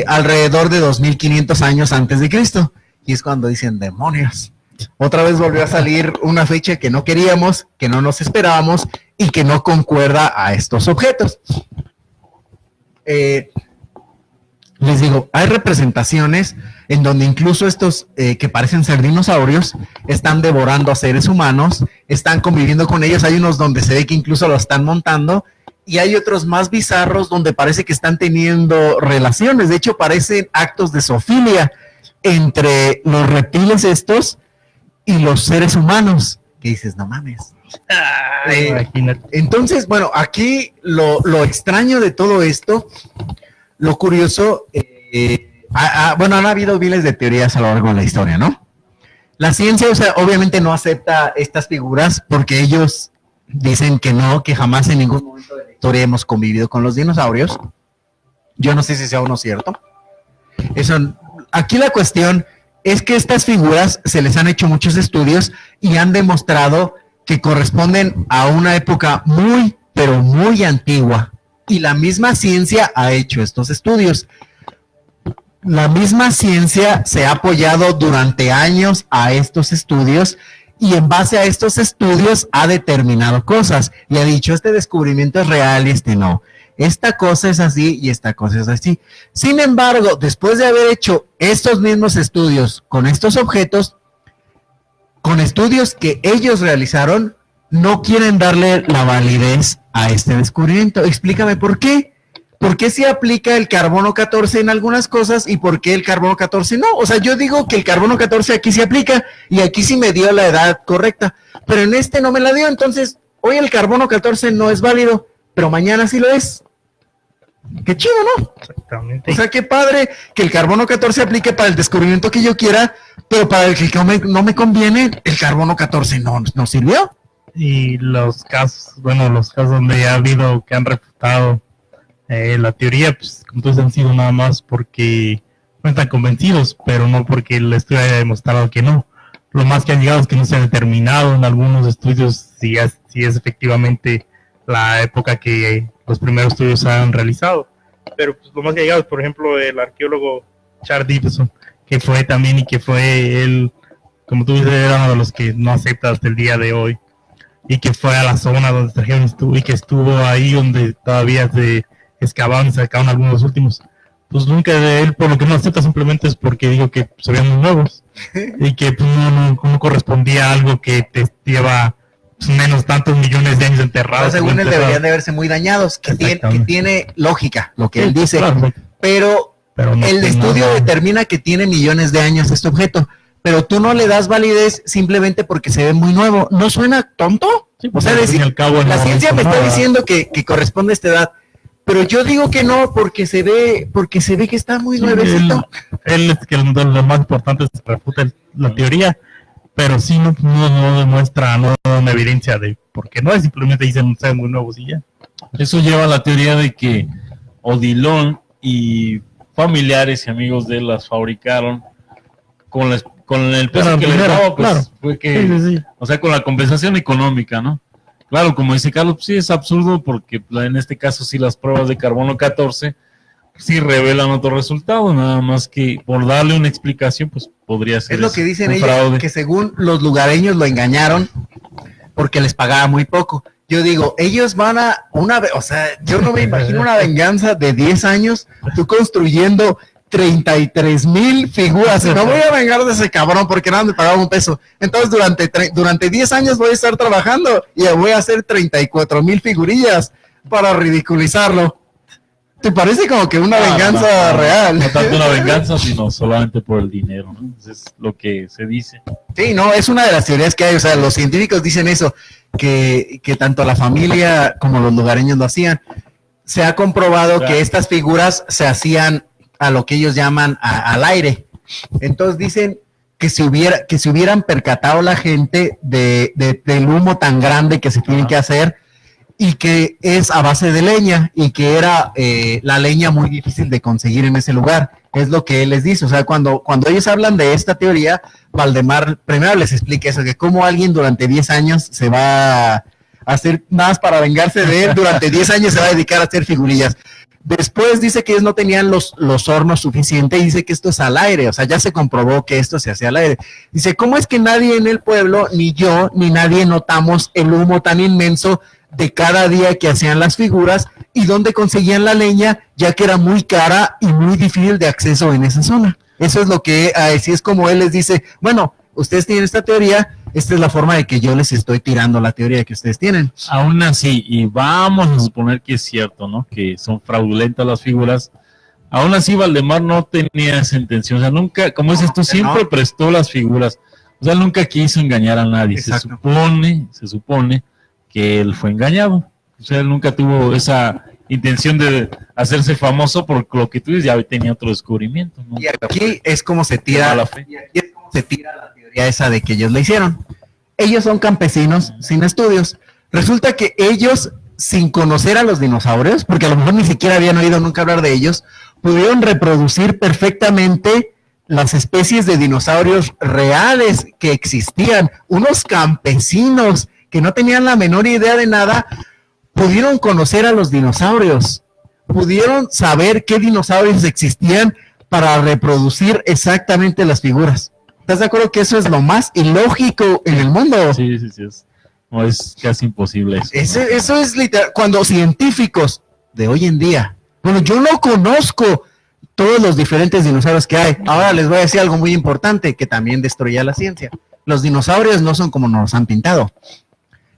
alrededor de 2500 años antes de Cristo. Y es cuando dicen, demonios. Otra vez volvió a salir una fecha que no queríamos, que no nos esperábamos y que no concuerda a estos objetos. Les digo, hay representaciones en donde incluso estos que parecen ser dinosaurios están devorando a seres humanos, están conviviendo con ellos. Hay unos donde se ve que incluso lo están montando. Y hay otros más bizarros donde parece que están teniendo relaciones. De hecho, parecen actos de zoofilia. entre los reptiles estos y los seres humanos. Que dices, no mames. Imagínate. Entonces, bueno, aquí lo extraño de todo esto, lo curioso, bueno, han habido miles de teorías a lo largo de la historia, ¿no? La ciencia, o sea, obviamente no acepta estas figuras porque ellos dicen que no, que jamás en ningún momento de la historia hemos convivido con los dinosaurios. Yo no sé si sea o no cierto. Eso, aquí la cuestión es que estas figuras se les han hecho muchos estudios y han demostrado que corresponden a una época muy, pero muy antigua. Y la misma ciencia ha hecho estos estudios. La misma ciencia se ha apoyado durante años a estos estudios y en base a estos estudios ha determinado cosas y ha dicho, este descubrimiento es real y este no. Esta cosa es así y esta cosa es así. Sin embargo, después de haber hecho estos mismos estudios con estos objetos, con estudios que ellos realizaron, no quieren darle la validez a este descubrimiento. Explícame por qué. ¿Por qué se aplica el carbono 14 en algunas cosas y por qué el carbono 14 no? O sea, yo digo que el carbono 14 aquí se aplica y aquí sí me dio la edad correcta, pero en este no me la dio, entonces hoy el carbono 14 no es válido, pero mañana sí lo es. Qué chido, ¿no? Exactamente. O sea, qué padre que el carbono 14 aplique para el descubrimiento que yo quiera, pero para el que no me conviene, el carbono 14 no sirvió. Y los casos donde ha habido que han refutado la teoría, pues como tú dices, han sido nada más porque no están convencidos, pero no porque el estudio haya demostrado que no. Lo más que han llegado es que no se ha determinado en algunos estudios si es efectivamente la época que los primeros estudios se han realizado. Pero pues, lo más que ha llegado es, por ejemplo, el arqueólogo Charles Gibson, que fue también y que fue él, como tú dices, era uno de los que no acepta hasta el día de hoy, y que fue a la zona donde trajeron y que estuvo ahí donde todavía se excavaban y sacaron algunos de los últimos. Pues nunca de él, por lo que no acepta simplemente es porque digo que se veían muy nuevos y que pues, no correspondía a algo que te lleva menos tantos millones de años enterrados. Según él deberían de verse muy dañados, que tiene lógica lo que él dice, claro, pero no, el estudio determina que tiene millones de años este objeto, pero tú no le das validez simplemente porque se ve muy nuevo. ¿No suena tonto? Sí, o sea, decir, la ciencia me está diciendo que corresponde a esta edad, pero yo digo que no porque se ve que está muy nuevecito. Él es que lo más importante es que refuta la teoría, pero sí no demuestra, no da una evidencia de por qué no es, simplemente dicen sean muy nuevos y ya. Eso lleva a la teoría de que Odilon y familiares y amigos de él las fabricaron con el peso que les daba, pues claro. Fue que, sí. O sea, con la compensación económica, ¿no? Claro, como dice Carlos, pues, sí es absurdo porque en este caso sí las pruebas de carbono 14 sí revelan otro resultado, nada más que por darle una explicación, pues podría ser. Es lo que dicen ellos, fraude. Que según los lugareños lo engañaron porque les pagaba muy poco. Yo digo, ellos van a o sea, yo no me imagino una venganza de 10 años, tú construyendo 33,000 figuras, no voy a vengar de ese cabrón porque nada me pagaba un peso. Entonces durante 10 años voy a estar trabajando y voy a hacer 34,000 figurillas para ridiculizarlo. ¿Te parece como que una venganza real? No tanto una venganza, sino solamente por el dinero, ¿no? Eso es lo que se dice. Sí, no, es una de las teorías que hay, o sea, los científicos dicen eso, que tanto la familia como los lugareños lo hacían. Se ha comprobado que estas figuras se hacían a lo que ellos llaman al aire. Entonces dicen que si hubieran percatado la gente del humo tan grande que se tiene que hacer y que es a base de leña y que era la leña muy difícil de conseguir en ese lugar. Es lo que él les dice. O sea, cuando ellos hablan de esta teoría, Valdemar primero les explica eso, que cómo alguien durante 10 años se va a hacer nada más para vengarse de él, durante 10 años se va a dedicar a hacer figurillas. Después dice que ellos no tenían los hornos suficientes y dice que esto es al aire, o sea, ya se comprobó que esto se hacía al aire. Dice, ¿cómo es que nadie en el pueblo, ni yo, ni nadie notamos el humo tan inmenso de cada día que hacían las figuras y dónde conseguían la leña, ya que era muy cara y muy difícil de acceso en esa zona? Eso es lo que, así es como él les dice, bueno, ustedes tienen esta teoría, esta es la forma de que yo les estoy tirando la teoría que ustedes tienen. Aún así, y vamos a suponer que es cierto, ¿no? Que son fraudulentas las figuras, Aún así, Valdemar no tenía esa intención, o sea, nunca, como dices tú, siempre prestó las figuras, o sea, nunca quiso engañar a nadie. Exacto. Se supone que él fue engañado, o sea, él nunca tuvo esa intención de hacerse famoso por lo que tú dices, ya tenía otro descubrimiento, ¿no? Y aquí es como se tira, Mala fe. y aquí es como se tira la teoría esa de que ellos le hicieron. Ellos son campesinos sin estudios. Resulta que ellos, sin conocer a los dinosaurios, porque a lo mejor ni siquiera habían oído nunca hablar de ellos, pudieron reproducir perfectamente las especies de dinosaurios reales que existían. Unos campesinos que no tenían la menor idea de nada, pudieron conocer a los dinosaurios, pudieron saber qué dinosaurios existían para reproducir exactamente las figuras. ¿Estás de acuerdo que eso es lo más ilógico en el mundo? Sí, es casi imposible eso. Eso es literal. Cuando científicos de hoy en día, bueno, yo no conozco todos los diferentes dinosaurios que hay. Ahora les voy a decir algo muy importante que también destruye la ciencia. Los dinosaurios no son como nos han pintado.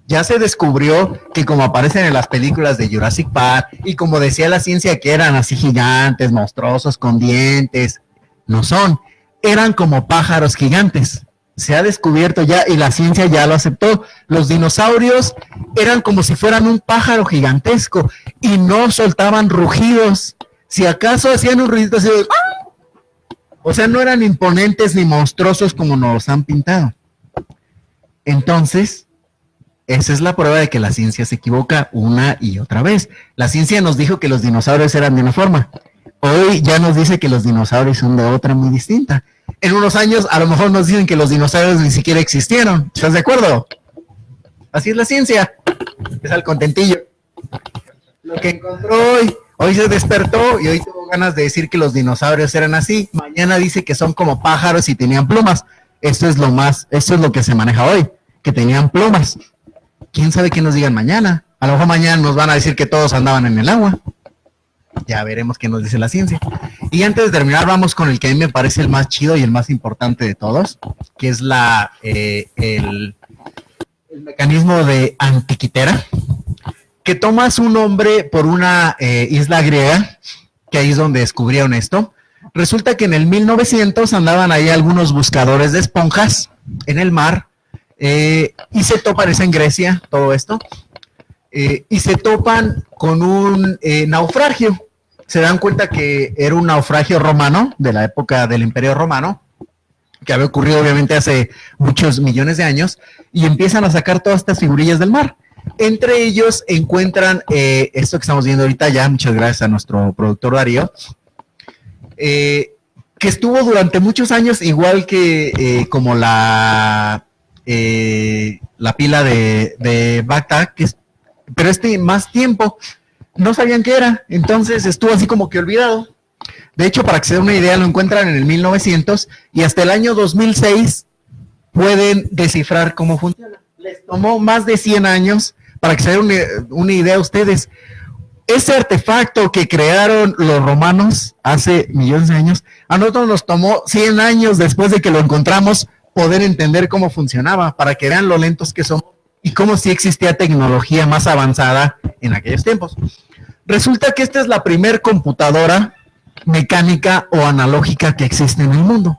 Ya se descubrió que como aparecen en las películas de Jurassic Park y como decía la ciencia que eran así gigantes, monstruosos, con dientes, no son. Eran como pájaros gigantes. Se ha descubierto ya y la ciencia ya lo aceptó. Los dinosaurios eran como si fueran un pájaro gigantesco y no soltaban rugidos. Si acaso hacían un ruido así de... O sea, no eran imponentes ni monstruosos como nos han pintado. Entonces, esa es la prueba de que la ciencia se equivoca una y otra vez. La ciencia nos dijo que los dinosaurios eran de una forma. Hoy ya nos dice que los dinosaurios son de otra muy distinta. En unos años a lo mejor nos dicen que los dinosaurios ni siquiera existieron. ¿Estás de acuerdo? Así es la ciencia. Es al contentillo. Lo que encontró hoy se despertó y hoy tuvo ganas de decir que los dinosaurios eran así. Mañana dice que son como pájaros y tenían plumas. Esto es lo que se maneja hoy, que tenían plumas. ¿Quién sabe qué nos digan mañana? A lo mejor mañana nos van a decir que todos andaban en el agua. Ya veremos qué nos dice la ciencia. Y antes de terminar, vamos con el que a mí me parece el más chido y el más importante de todos, que es el mecanismo de Antiquitera, que toma su nombre por una isla griega, que ahí es donde descubrieron esto. Resulta que en el 1900 andaban ahí algunos buscadores de esponjas en el mar, y se topan, es en Grecia todo esto, y se topan con un naufragio. Se dan cuenta que era un naufragio romano, de la época del Imperio Romano, que había ocurrido obviamente hace muchos millones de años, y empiezan a sacar todas estas figurillas del mar. Entre ellos encuentran esto que estamos viendo ahorita ya, muchas gracias a nuestro productor Darío, que estuvo durante muchos años, igual que como la pila de Bagdad, pero más tiempo, no sabían qué era, entonces estuvo así como que olvidado. De hecho, para que se den una idea, lo encuentran en el 1900 y hasta el año 2006 pueden descifrar cómo funciona. Les tomó más de 100 años para que se den una idea a ustedes. Ese artefacto que crearon los romanos hace millones de años, a nosotros nos tomó 100 años después de que lo encontramos poder entender cómo funcionaba, para que vean lo lentos que somos y cómo sí existía tecnología más avanzada en aquellos tiempos. Resulta que esta es la primer computadora mecánica o analógica que existe en el mundo.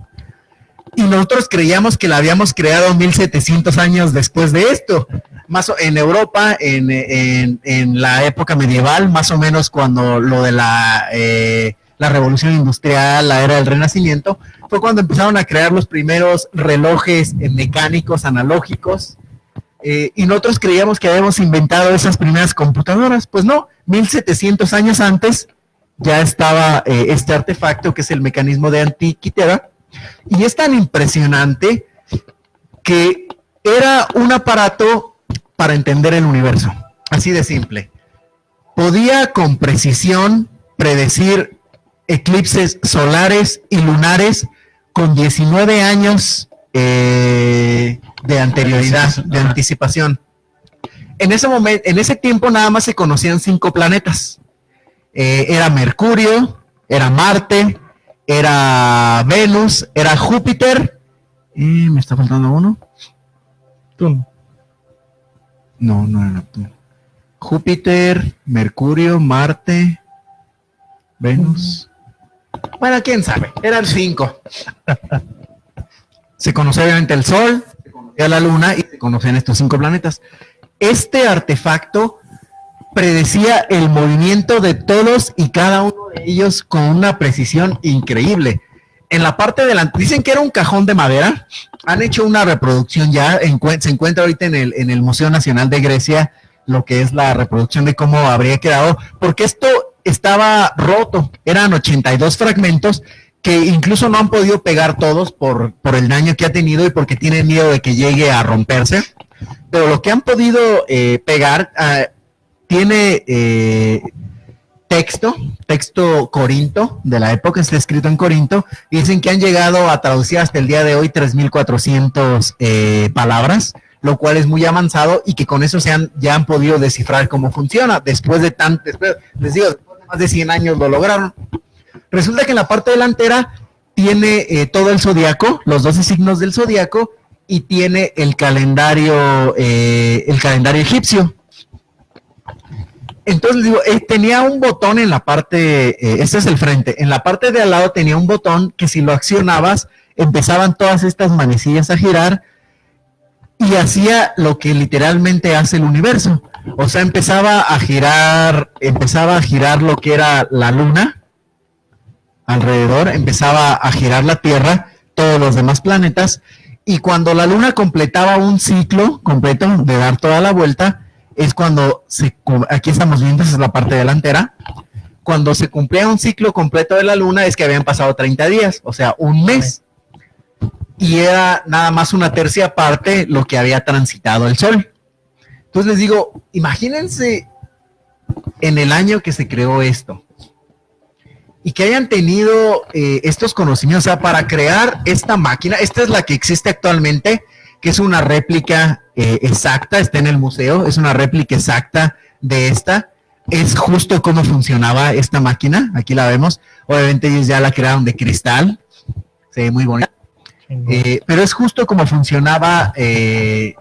Y nosotros creíamos que la habíamos creado 1700 años después de esto. Más en Europa, en la época medieval, más o menos cuando lo de la revolución industrial, la era del Renacimiento, fue cuando empezaron a crear los primeros relojes mecánicos, analógicos, y nosotros creíamos que habíamos inventado esas primeras computadoras. Pues no, 1700 años antes ya estaba este artefacto que es el mecanismo de Antiquitera, y es tan impresionante que era un aparato para entender el universo, así de simple. Podía con precisión predecir eclipses solares y lunares con 19 años de anterioridad, de anticipación. En ese momento, en ese tiempo nada más se conocían 5 planetas. Era Mercurio, era Marte, era Venus, era Júpiter, y me está faltando uno. Neptuno. No era Neptuno. Júpiter, Mercurio, Marte, Venus. Bueno, quién sabe, eran 5. Se conoce obviamente el Sol, se conocía la Luna y se conocían estos 5 planetas. Este artefacto predecía el movimiento de todos y cada uno de ellos con una precisión increíble. En la parte delante, dicen que era un cajón de madera. Han hecho una reproducción ya, se encuentra ahorita en el Museo Nacional de Grecia, lo que es la reproducción de cómo habría quedado, porque esto estaba roto, eran 82 fragmentos que incluso no han podido pegar todos por el daño que ha tenido y porque tienen miedo de que llegue a romperse, pero lo que han podido pegar tiene texto corinto de la época, está escrito en Corinto, y dicen que han llegado a traducir hasta el día de hoy 3.400 palabras, lo cual es muy avanzado y que con eso ya han podido descifrar cómo funciona. Después de les digo, después de más de 100 años lo lograron. Resulta que en la parte delantera tiene todo el zodiaco, los 12 signos del zodiaco, y tiene el calendario egipcio. Entonces digo, tenía un botón en la parte, este es el frente, en la parte de al lado tenía un botón que si lo accionabas, empezaban todas estas manecillas a girar y hacía lo que literalmente hace el universo. O sea, empezaba a girar lo que era la luna alrededor, empezaba a girar la Tierra, todos los demás planetas, y cuando la luna completaba un ciclo completo de dar toda la vuelta, es cuando aquí estamos viendo, esa es la parte delantera, cuando se cumplía un ciclo completo de la luna es que habían pasado 30 días, o sea, un mes, y era nada más una tercia parte lo que había transitado el Sol. Entonces les digo, imagínense en el año que se creó esto, y que hayan tenido estos conocimientos, o sea, para crear esta máquina, esta es la que existe actualmente, que es una réplica exacta, está en el museo, es una réplica exacta de esta, es justo cómo funcionaba esta máquina, aquí la vemos, obviamente ellos ya la crearon de cristal, se ve muy bonita, pero es justo como funcionaba el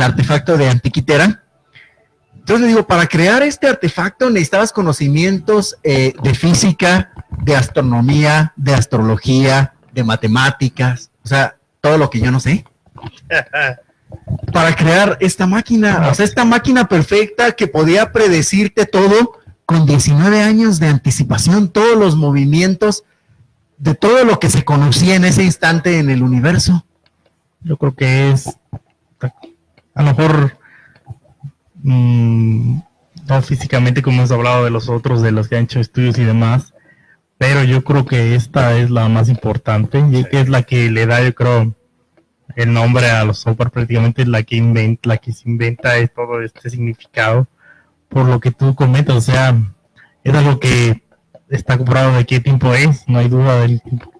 artefacto de Antiquitera. Entonces le digo, para crear este artefacto necesitabas conocimientos de física, de astronomía, de astrología, de matemáticas, o sea, todo lo que yo no sé, para crear esta máquina, o sea, esta máquina perfecta que podía predecirte todo con 19 años de anticipación, todos los movimientos de todo lo que se conocía en ese instante en el universo. Yo creo que es, a lo mejor, no físicamente como hemos hablado de los otros, de los que han hecho estudios y demás, pero yo creo que esta es la más importante, y que es la que le da, yo creo, el nombre a los software, prácticamente es la que se inventa todo este significado, por lo que tú comentas, o sea, es algo que está comprobado de qué tiempo es, no hay duda del tiempo,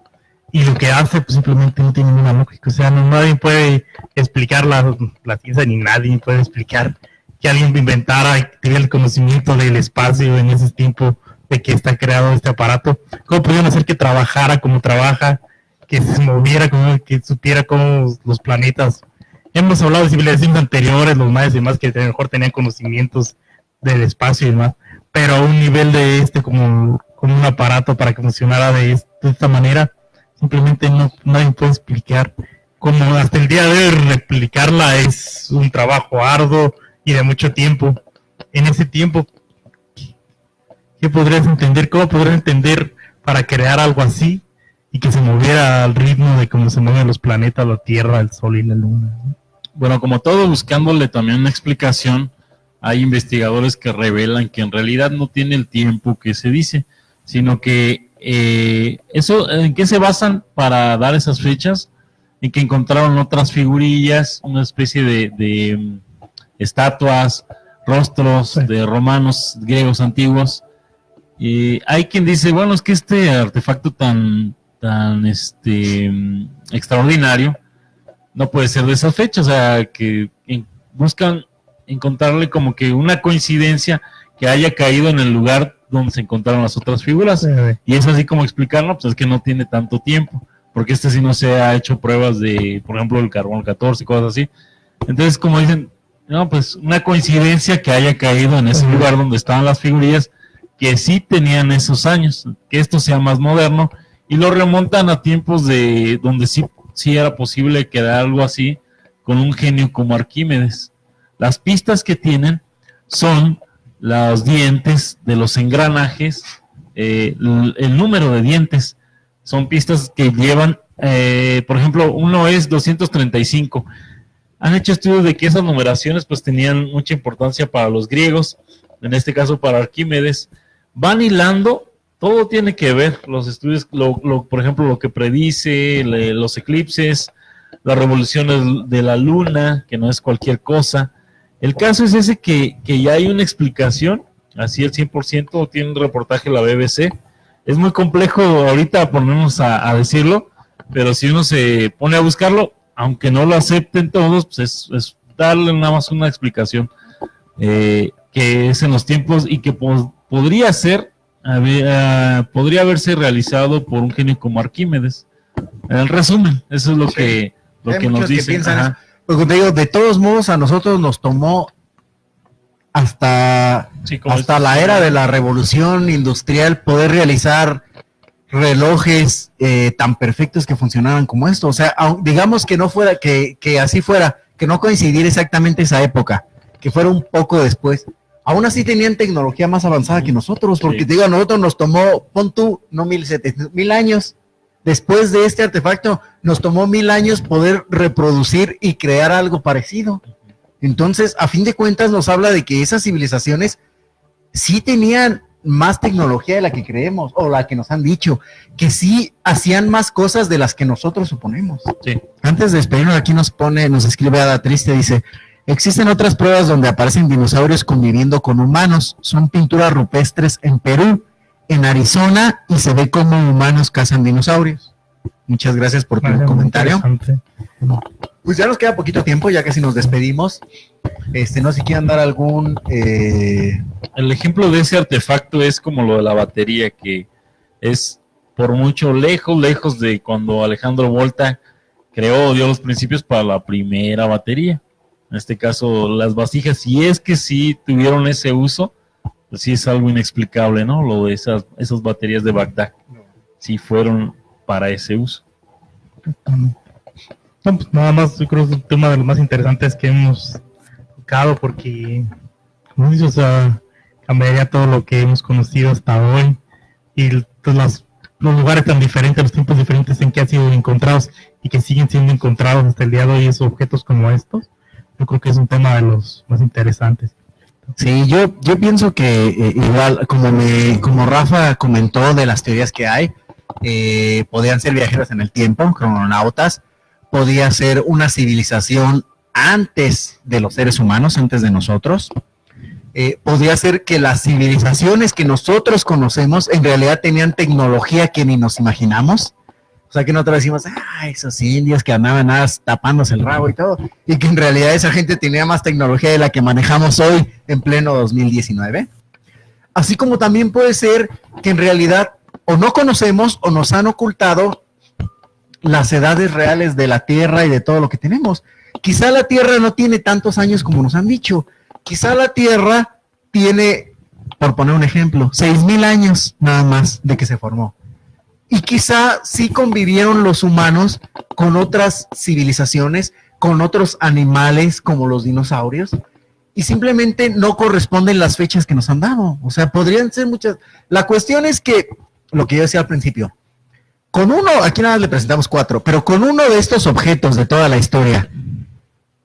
y lo que hace pues simplemente no tiene ninguna lógica, o sea, nadie puede explicar la ciencia, ni nadie puede explicar que alguien inventara y tuviera el conocimiento del espacio en ese tiempo de que está creado este aparato. ¿Cómo pudieron hacer que trabajara como trabaja, que se moviera, que supiera cómo los planetas? Hemos hablado de civilizaciones anteriores, los mayas y demás, que a lo mejor tenían conocimientos del espacio y demás, pero a un nivel de como un aparato para que funcionara de esta manera, simplemente nadie puede explicar. Como hasta el día de hoy replicarla es un trabajo arduo y de mucho tiempo. En ese tiempo, ¿qué podrías entender? ¿Cómo podrías entender para crear algo así y que se moviera al ritmo de cómo se mueven los planetas, la Tierra, el Sol y la Luna? Bueno, como todo, buscándole también una explicación, hay investigadores que revelan que en realidad no tiene el tiempo que se dice, sino que eso, ¿en qué se basan para dar esas fechas? En que encontraron otras figurillas, una especie de estatuas, rostros de romanos, griegos antiguos. Y hay quien dice, bueno, es que este artefacto tan extraordinario no puede ser de esa fecha, o sea, que buscan encontrarle como que una coincidencia que haya caído en el lugar donde se encontraron las otras figuras, y es así como explicarlo, pues es que no tiene tanto tiempo, porque sí no se ha hecho pruebas de, por ejemplo, el carbono 14 y cosas así. Entonces, como dicen, no, pues una coincidencia que haya caído en ese lugar donde estaban las figurillas, que sí tenían esos años, que esto sea más moderno, y lo remontan a tiempos de donde sí era posible crear algo así con un genio como Arquímedes. Las pistas que tienen son los dientes de los engranajes, el número de dientes, son pistas que llevan, por ejemplo, uno es 235. Han hecho estudios de que esas numeraciones pues tenían mucha importancia para los griegos, en este caso para Arquímedes. Van hilando, todo tiene que ver, los estudios, por ejemplo, lo que predice, los eclipses, las revoluciones de la luna, que no es cualquier cosa. El caso es ese que ya hay una explicación, así el 100%, tiene un reportaje de la BBC. Es muy complejo ahorita ponernos a decirlo, pero si uno se pone a buscarlo, aunque no lo acepten todos, pues es darle nada más una explicación, que es en los tiempos y que podría haberse realizado por un genio como Arquímedes. En resumen, eso es lo que nos dicen. Pues te digo, de todos modos a nosotros nos tomó hasta la era de la revolución industrial poder realizar relojes tan perfectos que funcionaran como esto. O sea, digamos que no fuera, que así fuera, que no coincidiera exactamente esa época, que fuera un poco después. Aún así tenían tecnología más avanzada que nosotros, porque te digo, a nosotros nos tomó, pon tú, no 1700, 1000 años. Después de este artefacto, nos tomó 1000 años poder reproducir y crear algo parecido. Entonces, a fin de cuentas, nos habla de que esas civilizaciones sí tenían más tecnología de la que creemos, o la que nos han dicho, que sí hacían más cosas de las que nosotros suponemos. Sí. Antes de despedirnos, aquí nos escribe Ada Triste, dice: existen otras pruebas donde aparecen dinosaurios conviviendo con humanos. Son pinturas rupestres en Perú, en Arizona, y se ve como humanos cazan dinosaurios. Muchas gracias por tu comentario. Pues ya nos queda poquito tiempo, ya casi nos despedimos. No sé si quieren dar algún... El ejemplo de ese artefacto es como lo de la batería, que es por mucho lejos de cuando Alejandro Volta dio los principios para la primera batería. En este caso, las vasijas, si es que sí tuvieron ese uso, pues sí es algo inexplicable, ¿no? Lo de esas baterías de Bagdad, sí fueron para ese uso. No, pues nada más, yo creo que es un tema de los más interesantes que hemos tocado, porque, como dices, o sea, cambiaría todo lo que hemos conocido hasta hoy, y pues, los lugares tan diferentes, los tiempos diferentes en que han sido encontrados y que siguen siendo encontrados hasta el día de hoy, esos objetos como estos. Yo creo que es un tema de los más interesantes. Sí, yo pienso que igual, como Rafa comentó de las teorías que hay, podían ser viajeros en el tiempo, crononautas, podía ser una civilización antes de los seres humanos, antes de nosotros. Podría ser que las civilizaciones que nosotros conocemos en realidad tenían tecnología que ni nos imaginamos. O sea, que nosotros decimos, esos indios que andaban nada tapándose el rabo y todo, y que en realidad esa gente tenía más tecnología de la que manejamos hoy en pleno 2019. Así como también puede ser que en realidad o no conocemos o nos han ocultado las edades reales de la Tierra y de todo lo que tenemos. Quizá la Tierra no tiene tantos años como nos han dicho. Quizá la Tierra tiene, por poner un ejemplo, 6000 años nada más de que se formó. Y quizá sí convivieron los humanos con otras civilizaciones, con otros animales como los dinosaurios, y simplemente no corresponden las fechas que nos han dado. O sea, podrían ser muchas. La cuestión es que, lo que yo decía al principio, con uno, aquí nada más le presentamos 4, pero con uno de estos objetos de toda la historia,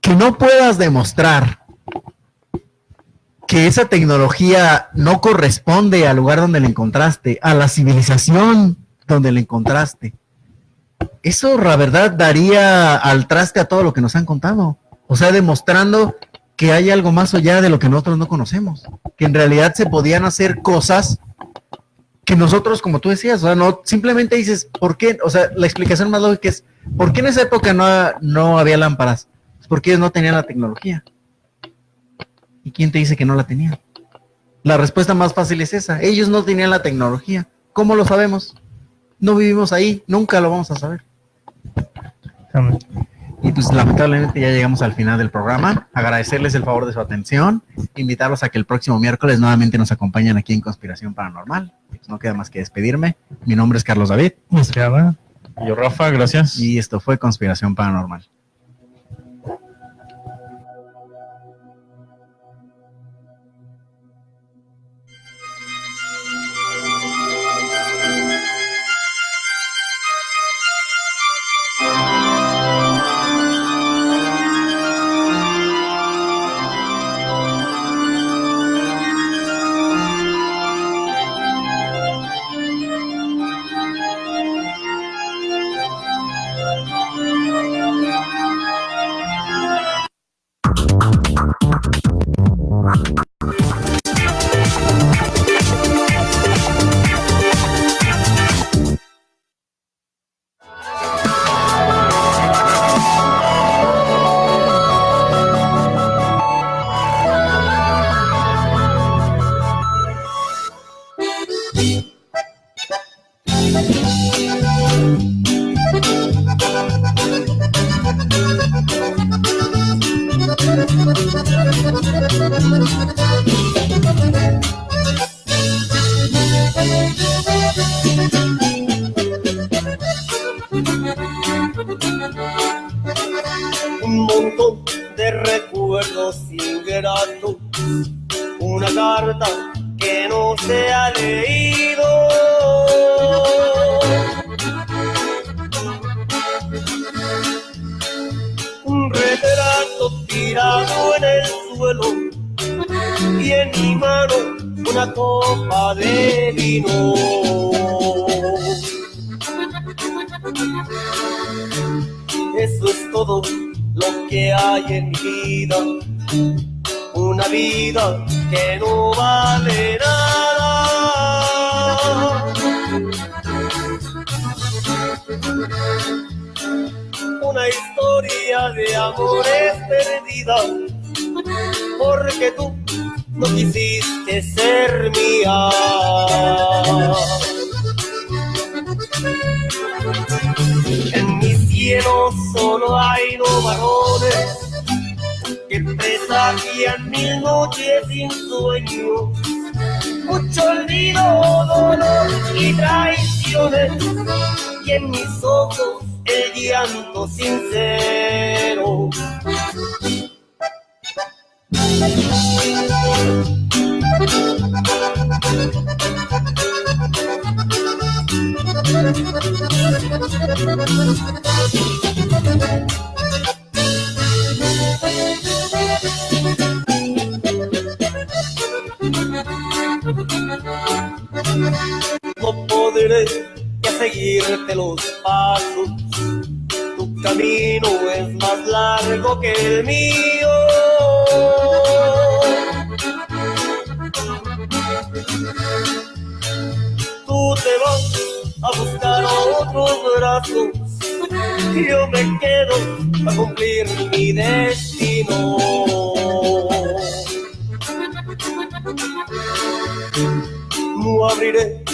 que no puedas demostrar que esa tecnología no corresponde al lugar donde la encontraste, a la civilización donde la encontraste, eso la verdad daría al traste a todo lo que nos han contado. O sea, demostrando que hay algo más allá de lo que nosotros no conocemos, que en realidad se podían hacer cosas que nosotros, como tú decías, o sea, no simplemente dices, ¿por qué? O sea, la explicación más lógica es, ¿por qué en esa época no había lámparas? Pues porque ellos no tenían la tecnología. ¿Y quién te dice que no la tenían? La respuesta más fácil es esa, ellos no tenían la tecnología. ¿Cómo lo sabemos? No vivimos ahí, nunca lo vamos a saber. Y pues lamentablemente ya llegamos al final del programa. Agradecerles el favor de su atención, invitarlos a que el próximo miércoles nuevamente nos acompañen aquí en Conspiración Paranormal. Pues no queda más que despedirme. Mi nombre es Carlos David. Yo, Rafa, gracias. Y esto fue Conspiración Paranormal. Un montón de recuerdos ingratos, una carta que no se ha leído, un retrato tirado en el suelo y en mi mano una copa de vino. Eso es todo lo que hay en mi vida, una vida que no vale nada, una historia de amores perdida, porque tú no quisiste ser mía. En mi cielo solo hay dos varones que presagian 1000 noches sin sueño, mucho olvido, dolor y traiciones, y en mis ojos el llanto sincero. No podré ya seguirte los pasos, tu camino es más largo que el mío. Tú te vas a buscar otros brazos, yo me quedo a cumplir mi destino. No abriré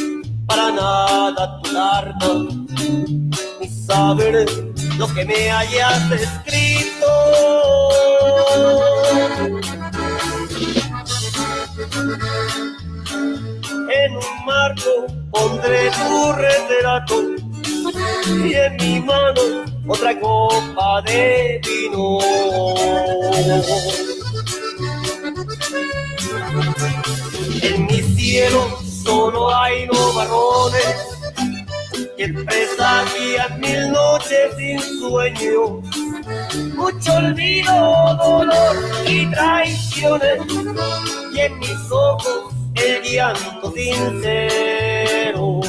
para nada tu carta, ni saberé lo que me hayas escrito. En un marco pondré tu retrato y en mi mano otra copa de vino. En mi cielo solo hay dos varones que presagian 1000 noches sin sueño, mucho olvido, dolor y traiciones, y en mis ojos el llanto sincero.